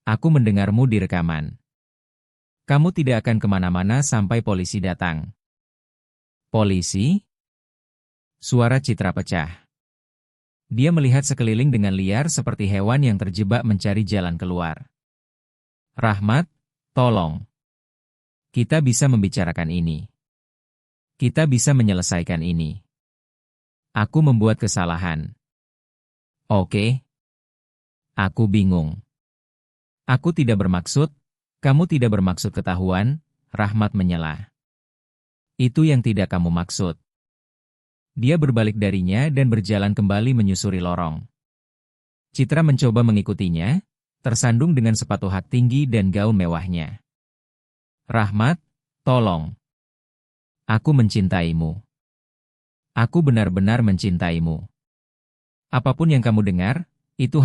Aku mendengarmu di rekaman. Kamu tidak akan kemana-mana sampai polisi datang. Polisi? Suara Citra pecah. Dia melihat sekeliling dengan liar seperti hewan yang terjebak mencari jalan keluar. Rahmat, tolong. Kita bisa membicarakan ini. Kita bisa menyelesaikan ini. Aku membuat kesalahan. Oke. Aku bingung. Aku tidak bermaksud, kamu tidak bermaksud ketahuan, Rahmat menyela. Itu yang tidak kamu maksud. Dia berbalik darinya dan berjalan kembali menyusuri lorong. Citra mencoba mengikutinya, tersandung dengan sepatu hak tinggi dan gaun mewahnya. Rahmat, tolong. Aku mencintaimu. Aku benar-benar mencintaimu. Apapun yang kamu dengar, itu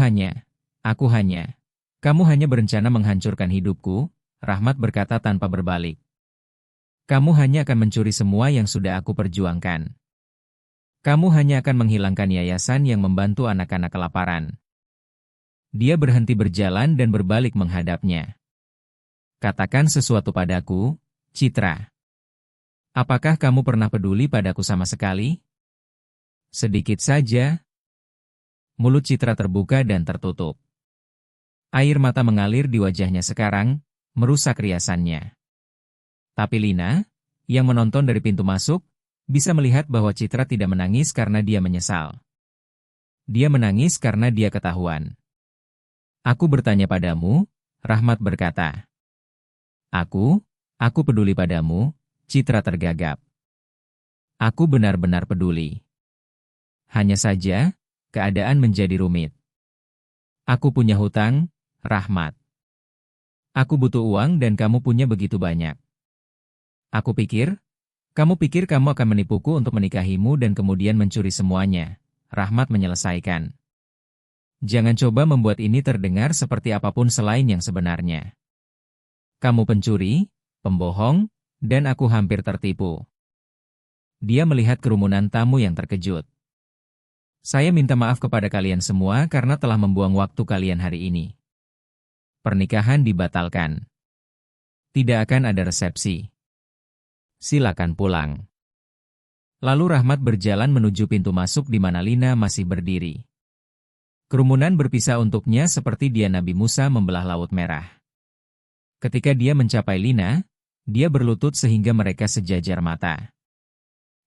aku hanya. Kamu hanya berencana menghancurkan hidupku, Rahmat berkata tanpa berbalik. Kamu hanya akan mencuri semua yang sudah aku perjuangkan. Kamu hanya akan menghilangkan yayasan yang membantu anak-anak kelaparan. Dia berhenti berjalan dan berbalik menghadapnya. Katakan sesuatu padaku, Citra. Apakah kamu pernah peduli padaku sama sekali? Sedikit saja. Mulut Citra terbuka dan tertutup. Air mata mengalir di wajahnya sekarang, merusak riasannya. Tapi Lina, yang menonton dari pintu masuk, bisa melihat bahwa Citra tidak menangis karena dia menyesal. Dia menangis karena dia ketahuan. Aku bertanya padamu, Rahmat berkata. Aku peduli padamu, Citra tergagap. Aku benar-benar peduli. Hanya saja, keadaan menjadi rumit. Aku punya hutang, Rahmat. Aku butuh uang dan kamu punya begitu banyak. Kamu pikir kamu akan menipuku untuk menikahimu dan kemudian mencuri semuanya, Rahmat menyelesaikan. Jangan coba membuat ini terdengar seperti apapun selain yang sebenarnya. Kamu pencuri, pembohong, dan aku hampir tertipu. Dia melihat kerumunan tamu yang terkejut. Saya minta maaf kepada kalian semua karena telah membuang waktu kalian hari ini. Pernikahan dibatalkan. Tidak akan ada resepsi. Silakan pulang. Lalu Rahmat berjalan menuju pintu masuk di mana Lina masih berdiri. Kerumunan berpisah untuknya seperti dia Nabi Musa membelah Laut Merah. Ketika dia mencapai Lina, dia berlutut sehingga mereka sejajar mata.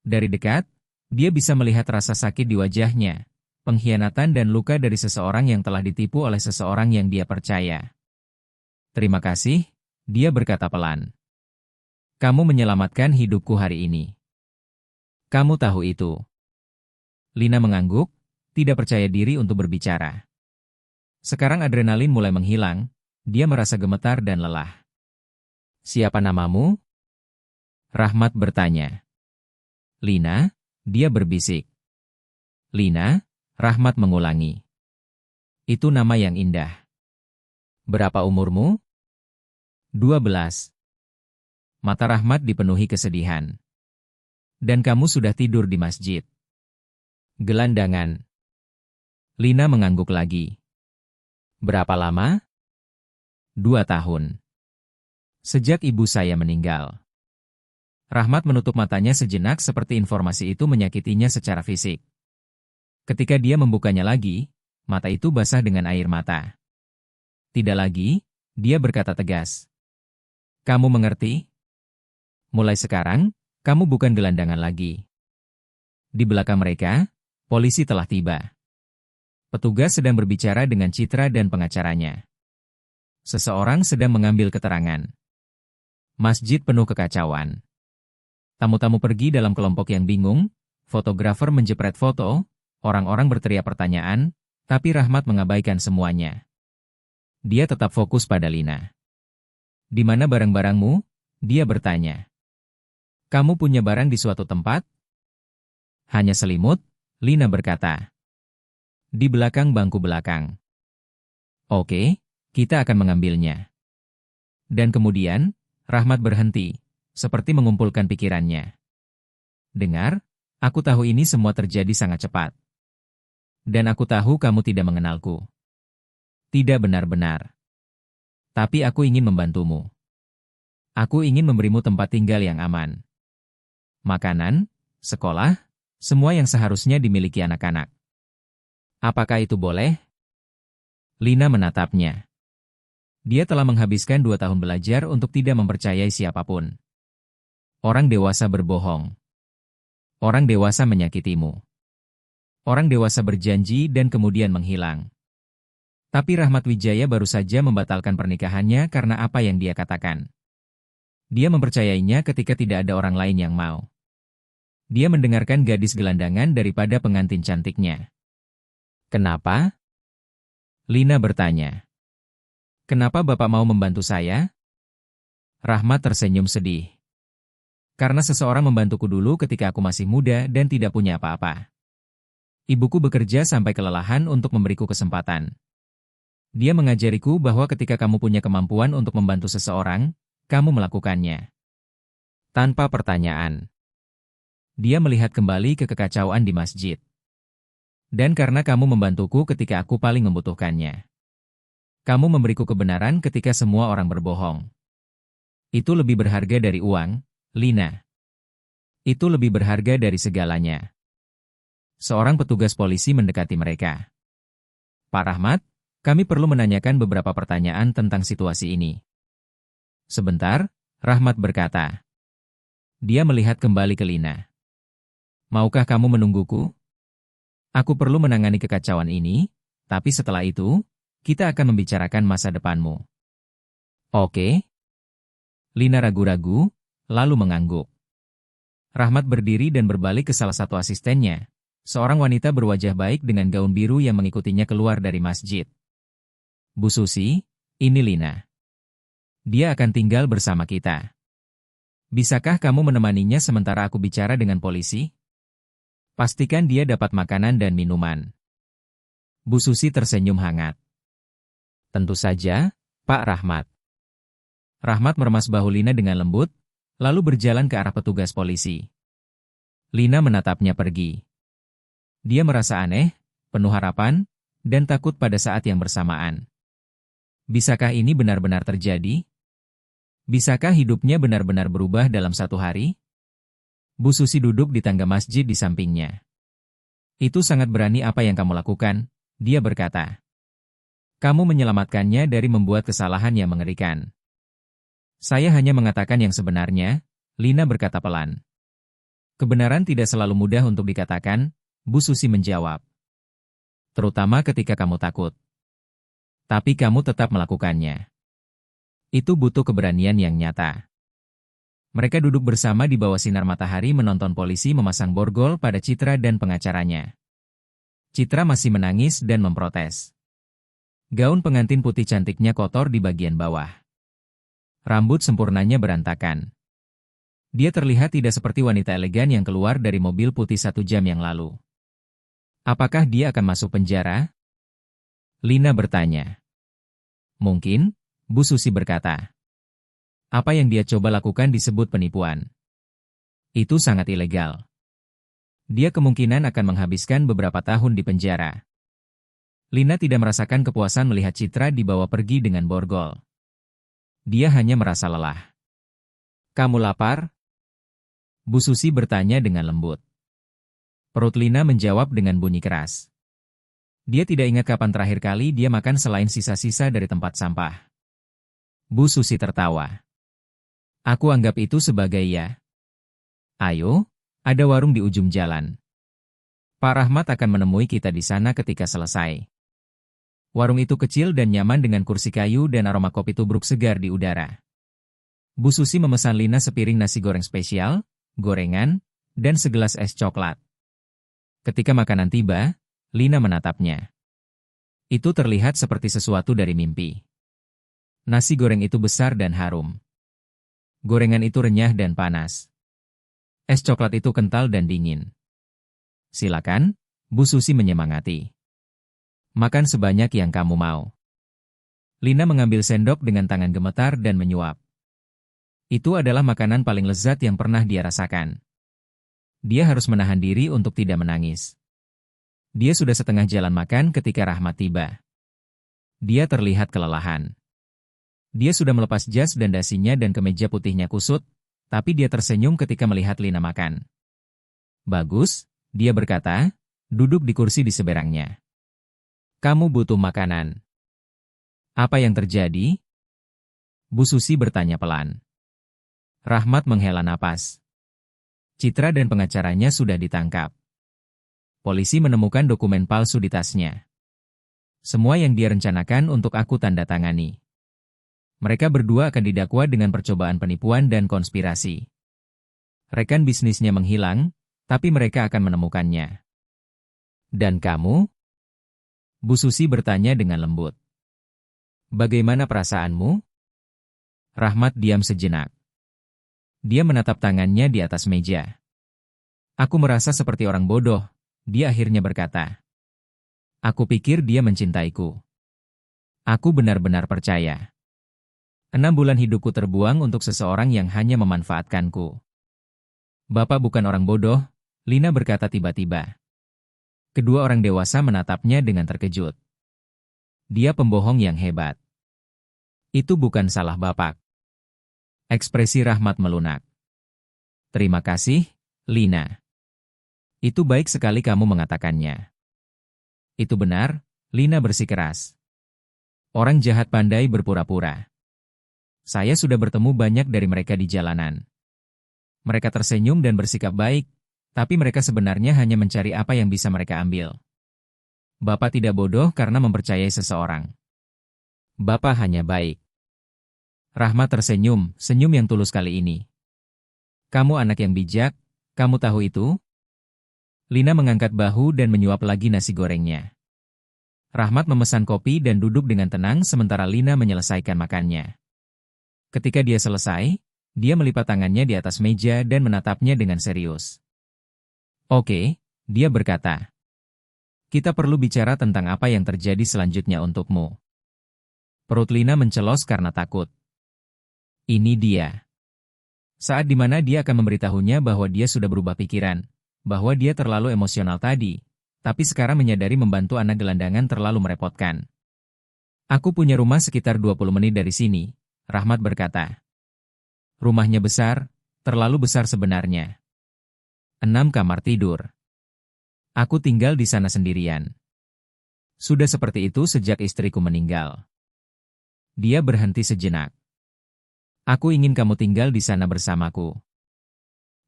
Dari dekat, dia bisa melihat rasa sakit di wajahnya, pengkhianatan dan luka dari seseorang yang telah ditipu oleh seseorang yang dia percaya. Terima kasih, dia berkata pelan. Kamu menyelamatkan hidupku hari ini. Kamu tahu itu. Lina mengangguk, tidak percaya diri untuk berbicara. Sekarang adrenalin mulai menghilang, dia merasa gemetar dan lelah. Siapa namamu? Rahmat bertanya. Lina, dia berbisik. Lina, Rahmat mengulangi. Itu nama yang indah. Berapa umurmu? 12. Mata Rahmat dipenuhi kesedihan. Dan kamu sudah tidur di masjid. Gelandangan. Lina mengangguk lagi. Berapa lama? 2 tahun. Sejak ibu saya meninggal. Rahmat menutup matanya sejenak seperti informasi itu menyakitinya secara fisik. Ketika dia membukanya lagi, mata itu basah dengan air mata. Tidak lagi, dia berkata tegas. Kamu mengerti? Mulai sekarang, kamu bukan gelandangan lagi. Di belakang mereka, polisi telah tiba. Petugas sedang berbicara dengan Citra dan pengacaranya. Seseorang sedang mengambil keterangan. Masjid penuh kekacauan. Tamu-tamu pergi dalam kelompok yang bingung, fotografer menjepret foto, orang-orang berteriak pertanyaan, tapi Rahmat mengabaikan semuanya. Dia tetap fokus pada Lina. Di mana barang-barangmu? Dia bertanya. Kamu punya barang di suatu tempat? Hanya selimut, Lina berkata. Di belakang bangku belakang. Oke, kita akan mengambilnya. Dan kemudian, Rahmat berhenti, seperti mengumpulkan pikirannya. Dengar, aku tahu ini semua terjadi sangat cepat. Dan aku tahu kamu tidak mengenalku. Tidak benar-benar. Tapi aku ingin membantumu. Aku ingin memberimu tempat tinggal yang aman. Makanan, sekolah, semua yang seharusnya dimiliki anak-anak. Apakah itu boleh? Lina menatapnya. Dia telah menghabiskan 2 tahun belajar untuk tidak mempercayai siapapun. Orang dewasa berbohong. Orang dewasa menyakitimu. Orang dewasa berjanji dan kemudian menghilang. Tapi Rahmat Wijaya baru saja membatalkan pernikahannya karena apa yang dia katakan. Dia mempercayainya ketika tidak ada orang lain yang mau. Dia mendengarkan gadis gelandangan daripada pengantin cantiknya. Kenapa? Lina bertanya. Kenapa Bapak mau membantu saya? Rahmat tersenyum sedih. Karena seseorang membantuku dulu ketika aku masih muda dan tidak punya apa-apa. Ibuku bekerja sampai kelelahan untuk memberiku kesempatan. Dia mengajariku bahwa ketika kamu punya kemampuan untuk membantu seseorang, kamu melakukannya. Tanpa pertanyaan. Dia melihat kembali ke kekacauan di masjid. Dan karena kamu membantuku ketika aku paling membutuhkannya. Kamu memberiku kebenaran ketika semua orang berbohong. Itu lebih berharga dari uang, Lina. Itu lebih berharga dari segalanya. Seorang petugas polisi mendekati mereka. Pak Rahmat, kami perlu menanyakan beberapa pertanyaan tentang situasi ini. Sebentar, Rahmat berkata. Dia melihat kembali ke Lina. Maukah kamu menungguku? Aku perlu menangani kekacauan ini, tapi setelah itu, kita akan membicarakan masa depanmu. Oke? Lina ragu-ragu, lalu mengangguk. Rahmat berdiri dan berbalik ke salah satu asistennya, seorang wanita berwajah baik dengan gaun biru yang mengikutinya keluar dari masjid. Bu Susi, ini Lina. Dia akan tinggal bersama kita. Bisakah kamu menemaninya sementara aku bicara dengan polisi? Pastikan dia dapat makanan dan minuman. Bu Susi tersenyum hangat. Tentu saja, Pak Rahmat. Rahmat meremas bahu Lina dengan lembut, lalu berjalan ke arah petugas polisi. Lina menatapnya pergi. Dia merasa aneh, penuh harapan, dan takut pada saat yang bersamaan. Bisakah ini benar-benar terjadi? Bisakah hidupnya benar-benar berubah dalam satu hari? Bu Susi duduk di tangga masjid di sampingnya. Itu sangat berani apa yang kamu lakukan, dia berkata. Kamu menyelamatkannya dari membuat kesalahan yang mengerikan. Saya hanya mengatakan yang sebenarnya, Lina berkata pelan. Kebenaran tidak selalu mudah untuk dikatakan, Bu Susi menjawab. Terutama ketika kamu takut. Tapi kamu tetap melakukannya. Itu butuh keberanian yang nyata. Mereka duduk bersama di bawah sinar matahari menonton polisi memasang borgol pada Citra dan pengacaranya. Citra masih menangis dan memprotes. Gaun pengantin putih cantiknya kotor di bagian bawah. Rambut sempurnanya berantakan. Dia terlihat tidak seperti wanita elegan yang keluar dari mobil putih 1 jam yang lalu. Apakah dia akan masuk penjara? Lina bertanya. Mungkin, Bu Susi berkata. Apa yang dia coba lakukan disebut penipuan. Itu sangat ilegal. Dia kemungkinan akan menghabiskan beberapa tahun di penjara. Lina tidak merasakan kepuasan melihat Citra dibawa pergi dengan borgol. Dia hanya merasa lelah. Kamu lapar? Bu Susi bertanya dengan lembut. Perut Lina menjawab dengan bunyi keras. Dia tidak ingat kapan terakhir kali dia makan selain sisa-sisa dari tempat sampah. Bu Susi tertawa. Aku anggap itu sebagai ya. Ayo, ada warung di ujung jalan. Pak Rahmat akan menemui kita di sana ketika selesai. Warung itu kecil dan nyaman dengan kursi kayu dan aroma kopi tubruk segar di udara. Bu Susi memesan Lina sepiring nasi goreng spesial, gorengan, dan segelas es coklat. Ketika makanan tiba, Lina menatapnya. Itu terlihat seperti sesuatu dari mimpi. Nasi goreng itu besar dan harum. Gorengan itu renyah dan panas. Es coklat itu kental dan dingin. Silakan, Bu Susi menyemangati. Makan sebanyak yang kamu mau. Lina mengambil sendok dengan tangan gemetar dan menyuap. Itu adalah makanan paling lezat yang pernah dia rasakan. Dia harus menahan diri untuk tidak menangis. Dia sudah setengah jalan makan ketika Rahmat tiba. Dia terlihat kelelahan. Dia sudah melepas jas dan dasinya dan kemeja putihnya kusut, tapi dia tersenyum ketika melihat Lina makan. Bagus, dia berkata, duduk di kursi di seberangnya. Kamu butuh makanan. Apa yang terjadi? Bu Susi bertanya pelan. Rahmat menghela napas. Citra dan pengacaranya sudah ditangkap. Polisi menemukan dokumen palsu di tasnya. Semua yang dia rencanakan untuk aku tanda tangani. Mereka berdua akan didakwa dengan percobaan penipuan dan konspirasi. Rekan bisnisnya menghilang, tapi mereka akan menemukannya. Dan kamu? Bu Susi bertanya dengan lembut. Bagaimana perasaanmu? Rahmat diam sejenak. Dia menatap tangannya di atas meja. Aku merasa seperti orang bodoh, dia akhirnya berkata. Aku pikir dia mencintaiku. Aku benar-benar percaya. 6 bulan hidupku terbuang untuk seseorang yang hanya memanfaatkanku. Bapak bukan orang bodoh, Lina berkata tiba-tiba. Kedua orang dewasa menatapnya dengan terkejut. Dia pembohong yang hebat. Itu bukan salah Bapak. Ekspresi Rahmat melunak. Terima kasih, Lina. Itu baik sekali kamu mengatakannya. Itu benar, Lina bersikeras. Orang jahat pandai berpura-pura. Saya sudah bertemu banyak dari mereka di jalanan. Mereka tersenyum dan bersikap baik, tapi mereka sebenarnya hanya mencari apa yang bisa mereka ambil. Bapak tidak bodoh karena mempercayai seseorang. Bapak hanya baik. Rahmat tersenyum, senyum yang tulus kali ini. Kamu anak yang bijak, kamu tahu itu? Lina mengangkat bahu dan menyuap lagi nasi gorengnya. Rahmat memesan kopi dan duduk dengan tenang sementara Lina menyelesaikan makannya. Ketika dia selesai, dia melipat tangannya di atas meja dan menatapnya dengan serius. Oke, dia berkata. Kita perlu bicara tentang apa yang terjadi selanjutnya untukmu. Perut Lina mencelos karena takut. Ini dia. Saat di mana dia akan memberitahunya bahwa dia sudah berubah pikiran, bahwa dia terlalu emosional tadi, tapi sekarang menyadari membantu anak gelandangan terlalu merepotkan. Aku punya rumah sekitar 20 menit dari sini, Rahmat berkata. Rumahnya besar, terlalu besar sebenarnya. 6 kamar tidur. Aku tinggal di sana sendirian. Sudah seperti itu sejak istriku meninggal. Dia berhenti sejenak. Aku ingin kamu tinggal di sana bersamaku.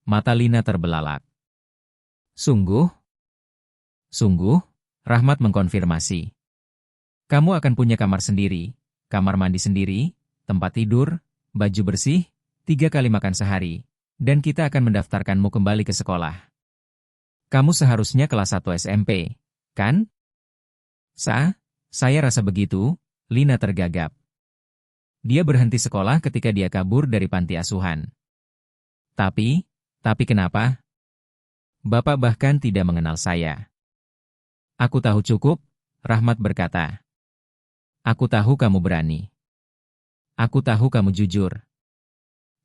Mata Lina terbelalak. Sungguh? Sungguh? Rahmat mengkonfirmasi. Kamu akan punya kamar sendiri, kamar mandi sendiri, tempat tidur, baju bersih, 3 kali makan sehari, dan kita akan mendaftarkanmu kembali ke sekolah. Kamu seharusnya kelas 1 SMP, kan? Saya rasa begitu, Lina tergagap. Dia berhenti sekolah ketika dia kabur dari panti asuhan. Tapi kenapa? Bapak bahkan tidak mengenal saya. Aku tahu cukup, Rahmat berkata. Aku tahu kamu berani. Aku tahu kamu jujur.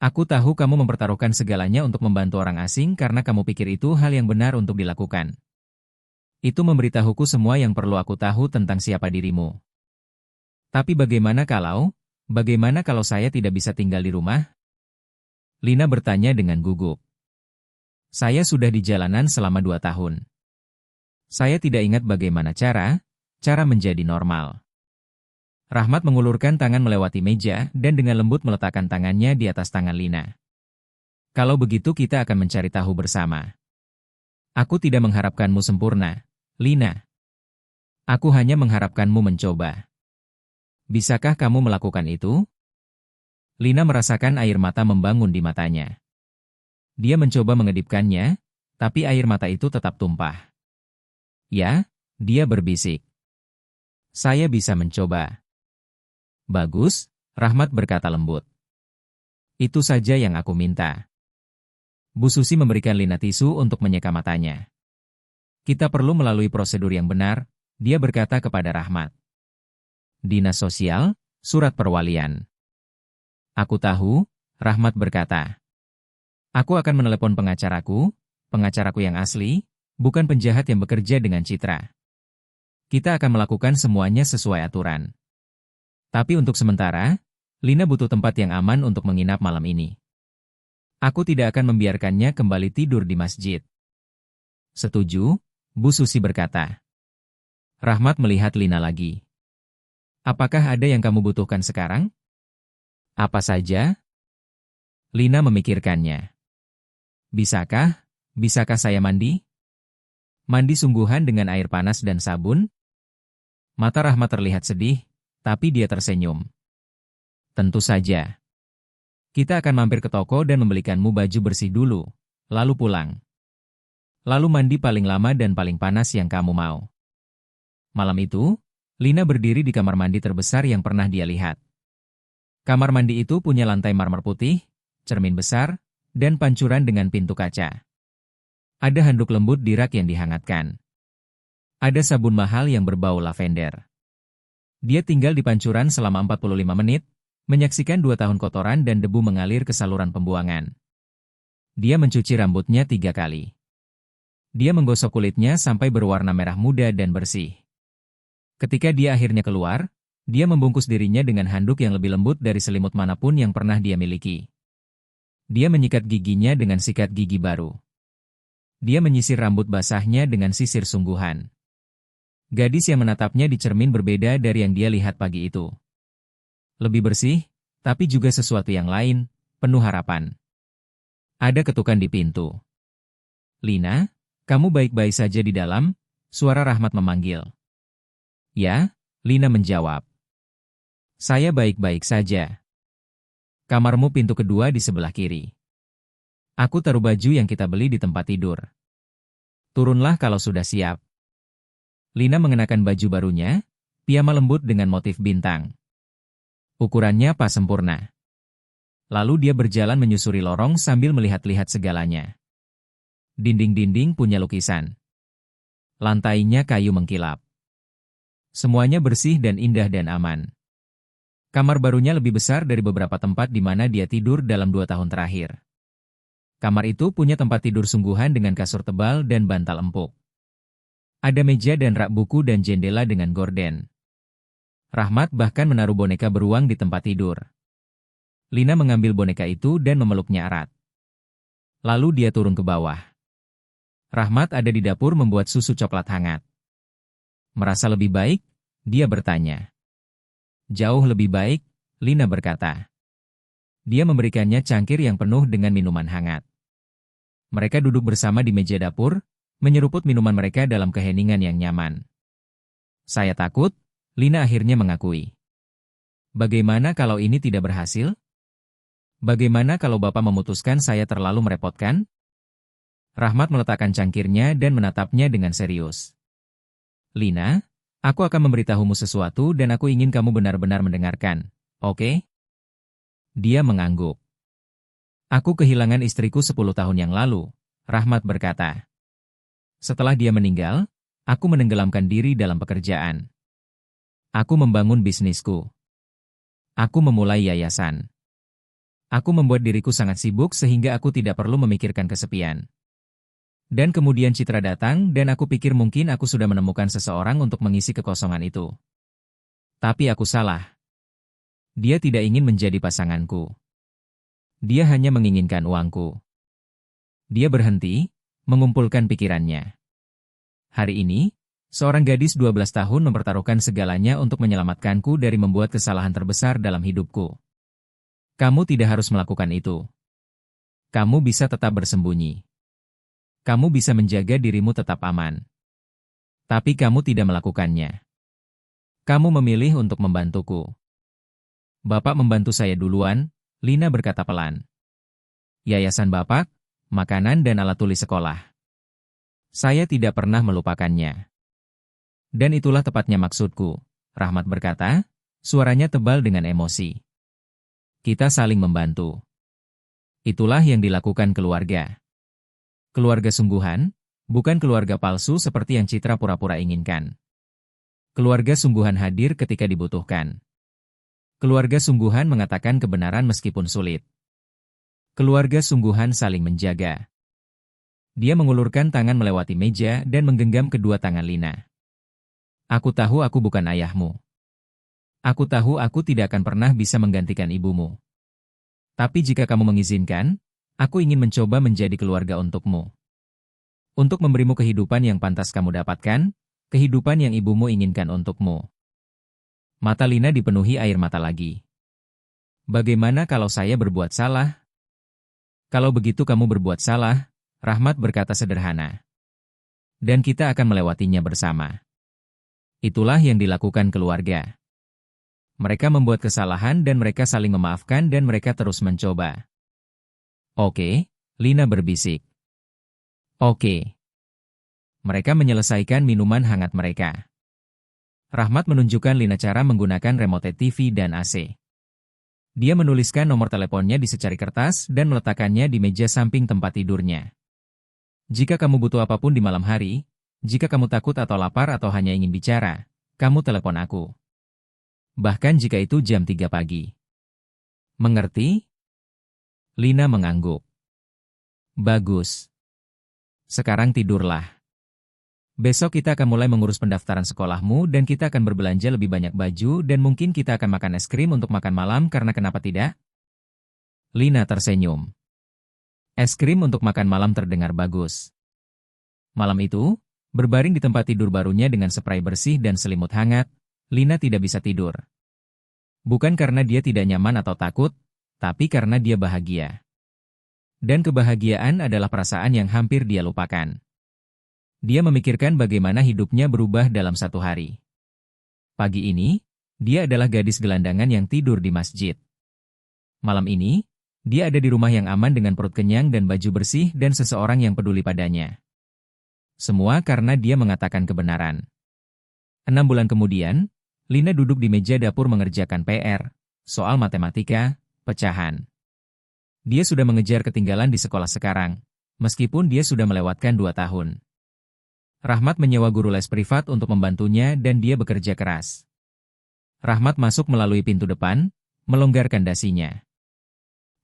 Aku tahu kamu mempertaruhkan segalanya untuk membantu orang asing karena kamu pikir itu hal yang benar untuk dilakukan. Itu memberitahuku semua yang perlu aku tahu tentang siapa dirimu. Tapi bagaimana kalau saya tidak bisa tinggal di rumah? Lina bertanya dengan gugup. Saya sudah di jalanan selama 2 tahun. Saya tidak ingat bagaimana cara menjadi normal. Rahmat mengulurkan tangan melewati meja dan dengan lembut meletakkan tangannya di atas tangan Lina. Kalau begitu kita akan mencari tahu bersama. Aku tidak mengharapkanmu sempurna, Lina. Aku hanya mengharapkanmu mencoba. Bisakah kamu melakukan itu? Lina merasakan air mata membangun di matanya. Dia mencoba mengedipkannya, tapi air mata itu tetap tumpah. Ya, dia berbisik. Saya bisa mencoba. Bagus, Rahmat berkata lembut. Itu saja yang aku minta. Bu Susi memberikan Lina tisu untuk menyeka matanya. Kita perlu melalui prosedur yang benar, dia berkata kepada Rahmat. Dinas Sosial, surat perwalian. Aku tahu, Rahmat berkata. Aku akan menelepon pengacaraku yang asli, bukan penjahat yang bekerja dengan Citra. Kita akan melakukan semuanya sesuai aturan. Tapi untuk sementara, Lina butuh tempat yang aman untuk menginap malam ini. Aku tidak akan membiarkannya kembali tidur di masjid. Setuju, Bu Susi berkata. Rahmat melihat Lina lagi. Apakah ada yang kamu butuhkan sekarang? Apa saja? Lina memikirkannya. Bisakah saya mandi? Mandi sungguhan dengan air panas dan sabun? Mata Rahmat terlihat sedih, tapi dia tersenyum. Tentu saja. Kita akan mampir ke toko dan membelikanmu baju bersih dulu, lalu pulang. Lalu mandi paling lama dan paling panas yang kamu mau. Malam itu, Lina berdiri di kamar mandi terbesar yang pernah dia lihat. Kamar mandi itu punya lantai marmer putih, cermin besar, dan pancuran dengan pintu kaca. Ada handuk lembut di rak yang dihangatkan. Ada sabun mahal yang berbau lavender. Dia tinggal di pancuran selama 45 menit, menyaksikan 2 tahun kotoran dan debu mengalir ke saluran pembuangan. Dia mencuci rambutnya 3 kali. Dia menggosok kulitnya sampai berwarna merah muda dan bersih. Ketika dia akhirnya keluar, dia membungkus dirinya dengan handuk yang lebih lembut dari selimut manapun yang pernah dia miliki. Dia menyikat giginya dengan sikat gigi baru. Dia menyisir rambut basahnya dengan sisir sungguhan. Gadis yang menatapnya di cermin berbeda dari yang dia lihat pagi itu. Lebih bersih, tapi juga sesuatu yang lain, penuh harapan. Ada ketukan di pintu. Lina, kamu baik-baik saja di dalam? Suara Rahmat memanggil. Ya, Lina menjawab. Saya baik-baik saja. Kamarmu pintu kedua di sebelah kiri. Aku taruh baju yang kita beli di tempat tidur. Turunlah kalau sudah siap. Lina mengenakan baju barunya, piyama lembut dengan motif bintang. Ukurannya pas sempurna. Lalu dia berjalan menyusuri lorong sambil melihat-lihat segalanya. Dinding-dinding punya lukisan. Lantainya kayu mengkilap. Semuanya bersih dan indah dan aman. Kamar barunya lebih besar dari beberapa tempat di mana dia tidur dalam 2 tahun terakhir. Kamar itu punya tempat tidur sungguhan dengan kasur tebal dan bantal empuk. Ada meja dan rak buku dan jendela dengan gorden. Rahmat bahkan menaruh boneka beruang di tempat tidur. Lina mengambil boneka itu dan memeluknya erat. Lalu dia turun ke bawah. Rahmat ada di dapur membuat susu coklat hangat. Merasa lebih baik? Dia bertanya. Jauh lebih baik, Lina berkata. Dia memberikannya cangkir yang penuh dengan minuman hangat. Mereka duduk bersama di meja dapur, menyeruput minuman mereka dalam keheningan yang nyaman. Saya takut, Lina akhirnya mengakui. Bagaimana kalau ini tidak berhasil? Bagaimana kalau Bapak memutuskan saya terlalu merepotkan? Rahmat meletakkan cangkirnya dan menatapnya dengan serius. Lina, aku akan memberitahumu sesuatu dan aku ingin kamu benar-benar mendengarkan, oke? Dia mengangguk. Aku kehilangan istriku 10 tahun yang lalu, Rahmat berkata. Setelah dia meninggal, aku menenggelamkan diri dalam pekerjaan. Aku membangun bisnisku. Aku memulai yayasan. Aku membuat diriku sangat sibuk sehingga aku tidak perlu memikirkan kesepian. Dan kemudian Citra datang dan aku pikir mungkin aku sudah menemukan seseorang untuk mengisi kekosongan itu. Tapi aku salah. Dia tidak ingin menjadi pasanganku. Dia hanya menginginkan uangku. Dia berhenti, mengumpulkan pikirannya. Hari ini, seorang gadis 12 tahun mempertaruhkan segalanya untuk menyelamatkanku dari membuat kesalahan terbesar dalam hidupku. Kamu tidak harus melakukan itu. Kamu bisa tetap bersembunyi. Kamu bisa menjaga dirimu tetap aman. Tapi kamu tidak melakukannya. Kamu memilih untuk membantuku. Bapak membantu saya duluan, Lina berkata pelan. Yayasan Bapak, makanan dan alat tulis sekolah. Saya tidak pernah melupakannya. Dan itulah tepatnya maksudku, Rahmat berkata, suaranya tebal dengan emosi. Kita saling membantu. Itulah yang dilakukan keluarga. Keluarga sungguhan, bukan keluarga palsu seperti yang Citra pura-pura inginkan. Keluarga sungguhan hadir ketika dibutuhkan. Keluarga sungguhan mengatakan kebenaran meskipun sulit. Keluarga sungguhan saling menjaga. Dia mengulurkan tangan melewati meja dan menggenggam kedua tangan Lina. Aku tahu aku bukan ayahmu. Aku tahu aku tidak akan pernah bisa menggantikan ibumu. Tapi jika kamu mengizinkan, aku ingin mencoba menjadi keluarga untukmu. Untuk memberimu kehidupan yang pantas kamu dapatkan, kehidupan yang ibumu inginkan untukmu. Mata Lina dipenuhi air mata lagi. Bagaimana kalau saya berbuat salah? Kalau begitu kamu berbuat salah, Rahmat berkata sederhana. Dan kita akan melewatinya bersama. Itulah yang dilakukan keluarga. Mereka membuat kesalahan dan mereka saling memaafkan dan mereka terus mencoba. Oke, Lina berbisik. Oke. Mereka menyelesaikan minuman hangat mereka. Rahmat menunjukkan Lina cara menggunakan remote TV dan AC. Dia menuliskan nomor teleponnya di secari kertas dan meletakkannya di meja samping tempat tidurnya. Jika kamu butuh apapun di malam hari, jika kamu takut atau lapar atau hanya ingin bicara, kamu telepon aku. Bahkan jika itu jam 3 pagi. Mengerti? Lina mengangguk. Bagus. Sekarang tidurlah. Besok kita akan mulai mengurus pendaftaran sekolahmu dan kita akan berbelanja lebih banyak baju dan mungkin kita akan makan es krim untuk makan malam karena kenapa tidak? Lina tersenyum. Es krim untuk makan malam terdengar bagus. Malam itu, berbaring di tempat tidur barunya dengan spray bersih dan selimut hangat, Lina tidak bisa tidur. Bukan karena dia tidak nyaman atau takut, tapi karena dia bahagia. Dan kebahagiaan adalah perasaan yang hampir dia lupakan. Dia memikirkan bagaimana hidupnya berubah dalam satu hari. Pagi ini, dia adalah gadis gelandangan yang tidur di masjid. Malam ini, dia ada di rumah yang aman dengan perut kenyang dan baju bersih dan seseorang yang peduli padanya. Semua karena dia mengatakan kebenaran. 6 bulan kemudian, Lina duduk di meja dapur mengerjakan PR, soal matematika, pecahan. Dia sudah mengejar ketinggalan di sekolah sekarang, meskipun dia sudah melewatkan 2 tahun. Rahmat menyewa guru les privat untuk membantunya dan dia bekerja keras. Rahmat masuk melalui pintu depan, melonggarkan dasinya.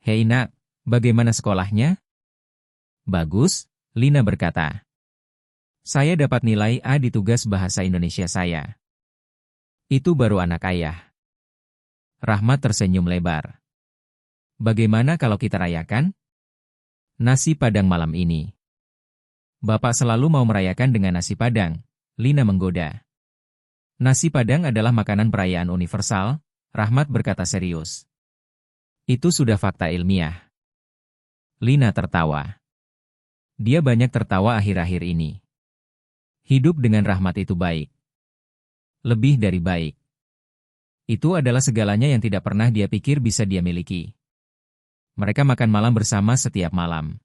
Hei nak, bagaimana sekolahnya? Bagus, Lina berkata. Saya dapat nilai A di tugas bahasa Indonesia saya. Itu baru anak ayah. Rahmat tersenyum lebar. Bagaimana kalau kita rayakan? Nasi Padang malam ini. Bapak selalu mau merayakan dengan nasi Padang, Lina menggoda. Nasi Padang adalah makanan perayaan universal, Rahmat berkata serius. Itu sudah fakta ilmiah. Lina tertawa. Dia banyak tertawa akhir-akhir ini. Hidup dengan Rahmat itu baik. Lebih dari baik. Itu adalah segalanya yang tidak pernah dia pikir bisa dia miliki. Mereka makan malam bersama setiap malam.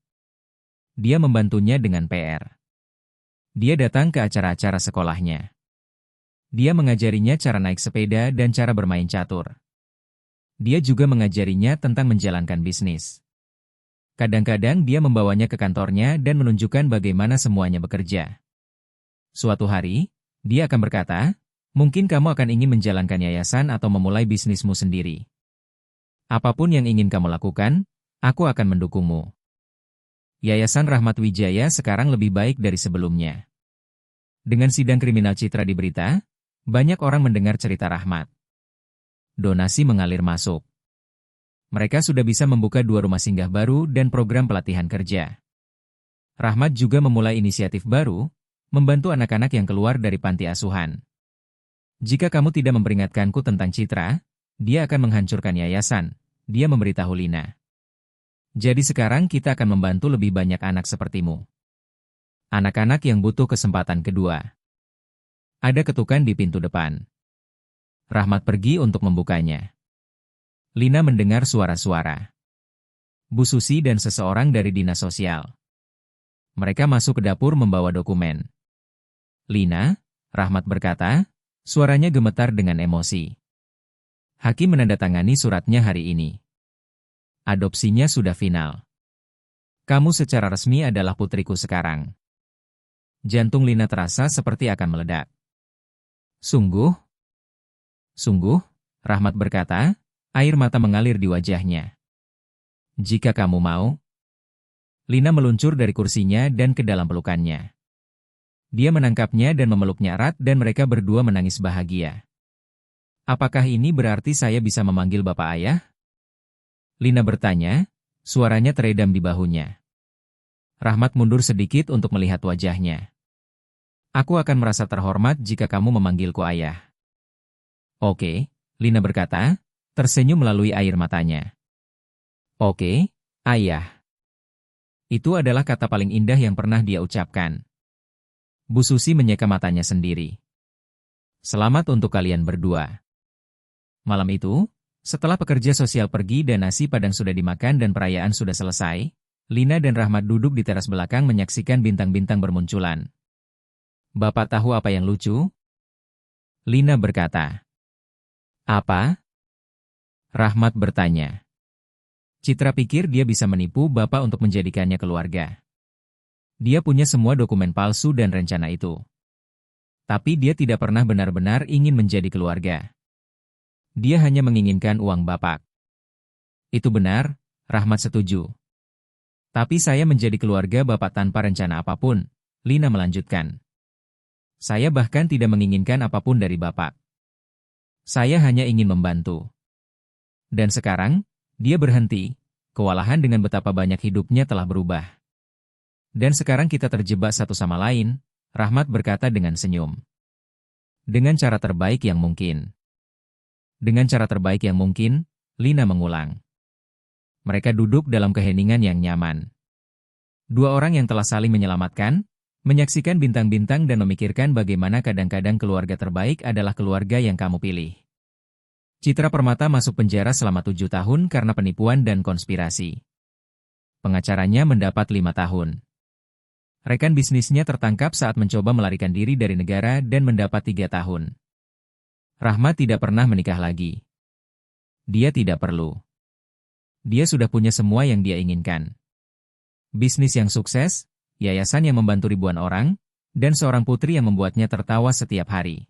Dia membantunya dengan PR. Dia datang ke acara-acara sekolahnya. Dia mengajarinya cara naik sepeda dan cara bermain catur. Dia juga mengajarinya tentang menjalankan bisnis. Kadang-kadang dia membawanya ke kantornya dan menunjukkan bagaimana semuanya bekerja. Suatu hari, dia akan berkata, mungkin kamu akan ingin menjalankan yayasan atau memulai bisnismu sendiri. Apapun yang ingin kamu lakukan, aku akan mendukungmu. Yayasan Rahmat Wijaya sekarang lebih baik dari sebelumnya. Dengan sidang kriminal Citra di berita, banyak orang mendengar cerita Rahmat. Donasi mengalir masuk. Mereka sudah bisa membuka 2 rumah singgah baru dan program pelatihan kerja. Rahmat juga memulai inisiatif baru, membantu anak-anak yang keluar dari panti asuhan. Jika kamu tidak memperingatkanku tentang Citra, dia akan menghancurkan yayasan, dia memberitahu Lina. Jadi sekarang kita akan membantu lebih banyak anak sepertimu. Anak-anak yang butuh kesempatan kedua. Ada ketukan di pintu depan. Rahmat pergi untuk membukanya. Lina mendengar suara-suara. Bu Susi dan seseorang dari dinas sosial. Mereka masuk ke dapur membawa dokumen. Lina, Rahmat berkata, suaranya gemetar dengan emosi. Hakim menandatangani suratnya hari ini. Adopsinya sudah final. Kamu secara resmi adalah putriku sekarang. Jantung Lina terasa seperti akan meledak. Sungguh? Sungguh? Rahmat berkata, air mata mengalir di wajahnya. Jika kamu mau. Lina meluncur dari kursinya dan ke dalam pelukannya. Dia menangkapnya dan memeluknya erat dan mereka berdua menangis bahagia. Apakah ini berarti saya bisa memanggil Bapak Ayah? Lina bertanya, suaranya teredam di bahunya. Rahmat mundur sedikit untuk melihat wajahnya. Aku akan merasa terhormat jika kamu memanggilku ayah. Oke, Lina berkata, tersenyum melalui air matanya. Oke, ayah. Itu adalah kata paling indah yang pernah dia ucapkan. Bu Susi menyeka matanya sendiri. Selamat untuk kalian berdua. Malam itu, setelah pekerja sosial pergi dan nasi padang sudah dimakan dan perayaan sudah selesai, Lina dan Rahmat duduk di teras belakang menyaksikan bintang-bintang bermunculan. Bapak tahu apa yang lucu? Lina berkata. Apa? Rahmat bertanya. Citra pikir dia bisa menipu Bapak untuk menjadikannya keluarga. Dia punya semua dokumen palsu dan rencana itu. Tapi dia tidak pernah benar-benar ingin menjadi keluarga. Dia hanya menginginkan uang Bapak. Itu benar, Rahmat setuju. Tapi saya menjadi keluarga Bapak tanpa rencana apapun, Lina melanjutkan. Saya bahkan tidak menginginkan apapun dari Bapak. Saya hanya ingin membantu. Dan sekarang, dia berhenti, kewalahan dengan betapa banyak hidupnya telah berubah. Dan sekarang kita terjebak satu sama lain, Rahmat berkata dengan senyum. Dengan cara terbaik yang mungkin. Dengan cara terbaik yang mungkin, Lina mengulang. Mereka duduk dalam keheningan yang nyaman. Dua orang yang telah saling menyelamatkan, menyaksikan bintang-bintang dan memikirkan bagaimana kadang-kadang keluarga terbaik adalah keluarga yang kamu pilih. Citra Permata masuk penjara selama 7 tahun karena penipuan dan konspirasi. Pengacaranya mendapat 5 tahun. Rekan bisnisnya tertangkap saat mencoba melarikan diri dari negara dan mendapat 3 tahun. Rahmat tidak pernah menikah lagi. Dia tidak perlu. Dia sudah punya semua yang dia inginkan. Bisnis yang sukses, yayasan yang membantu ribuan orang, dan seorang putri yang membuatnya tertawa setiap hari.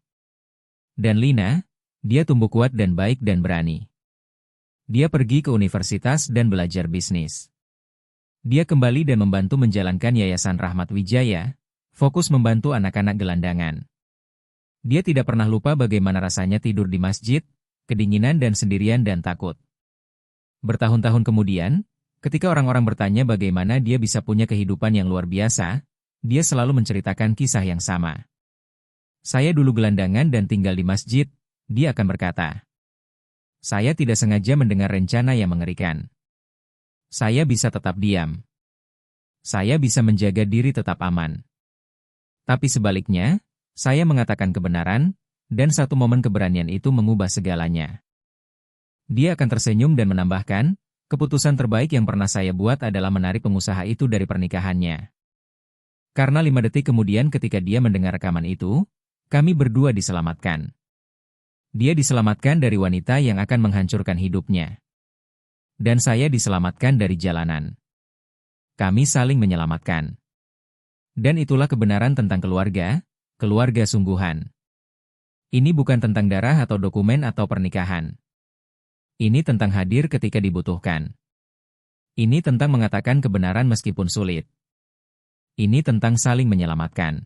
Dan Lina, dia tumbuh kuat dan baik dan berani. Dia pergi ke universitas dan belajar bisnis. Dia kembali dan membantu menjalankan Yayasan Rahmat Wijaya, fokus membantu anak-anak gelandangan. Dia tidak pernah lupa bagaimana rasanya tidur di masjid, kedinginan dan sendirian dan takut. Bertahun-tahun kemudian, ketika orang-orang bertanya bagaimana dia bisa punya kehidupan yang luar biasa, dia selalu menceritakan kisah yang sama. Saya dulu gelandangan dan tinggal di masjid, dia akan berkata. Saya tidak sengaja mendengar rencana yang mengerikan. Saya bisa tetap diam. Saya bisa menjaga diri tetap aman. Tapi sebaliknya, saya mengatakan kebenaran, dan satu momen keberanian itu mengubah segalanya. Dia akan tersenyum dan menambahkan, keputusan terbaik yang pernah saya buat adalah menarik pengusaha itu dari pernikahannya. Karena 5 detik kemudian ketika dia mendengar rekaman itu, kami berdua diselamatkan. Dia diselamatkan dari wanita yang akan menghancurkan hidupnya. Dan saya diselamatkan dari jalanan. Kami saling menyelamatkan. Dan itulah kebenaran tentang keluarga, keluarga sungguhan. Ini bukan tentang darah atau dokumen atau pernikahan. Ini tentang hadir ketika dibutuhkan. Ini tentang mengatakan kebenaran meskipun sulit. Ini tentang saling menyelamatkan.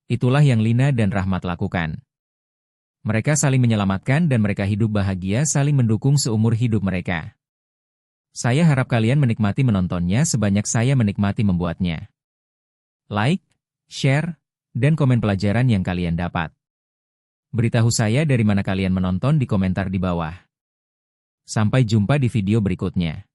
Itulah yang Lina dan Rahmat lakukan. Mereka saling menyelamatkan dan mereka hidup bahagia saling mendukung seumur hidup mereka. Saya harap kalian menikmati menontonnya sebanyak saya menikmati membuatnya. Like, share, dan komen pelajaran yang kalian dapat. Beritahu saya dari mana kalian menonton di komentar di bawah. Sampai jumpa di video berikutnya.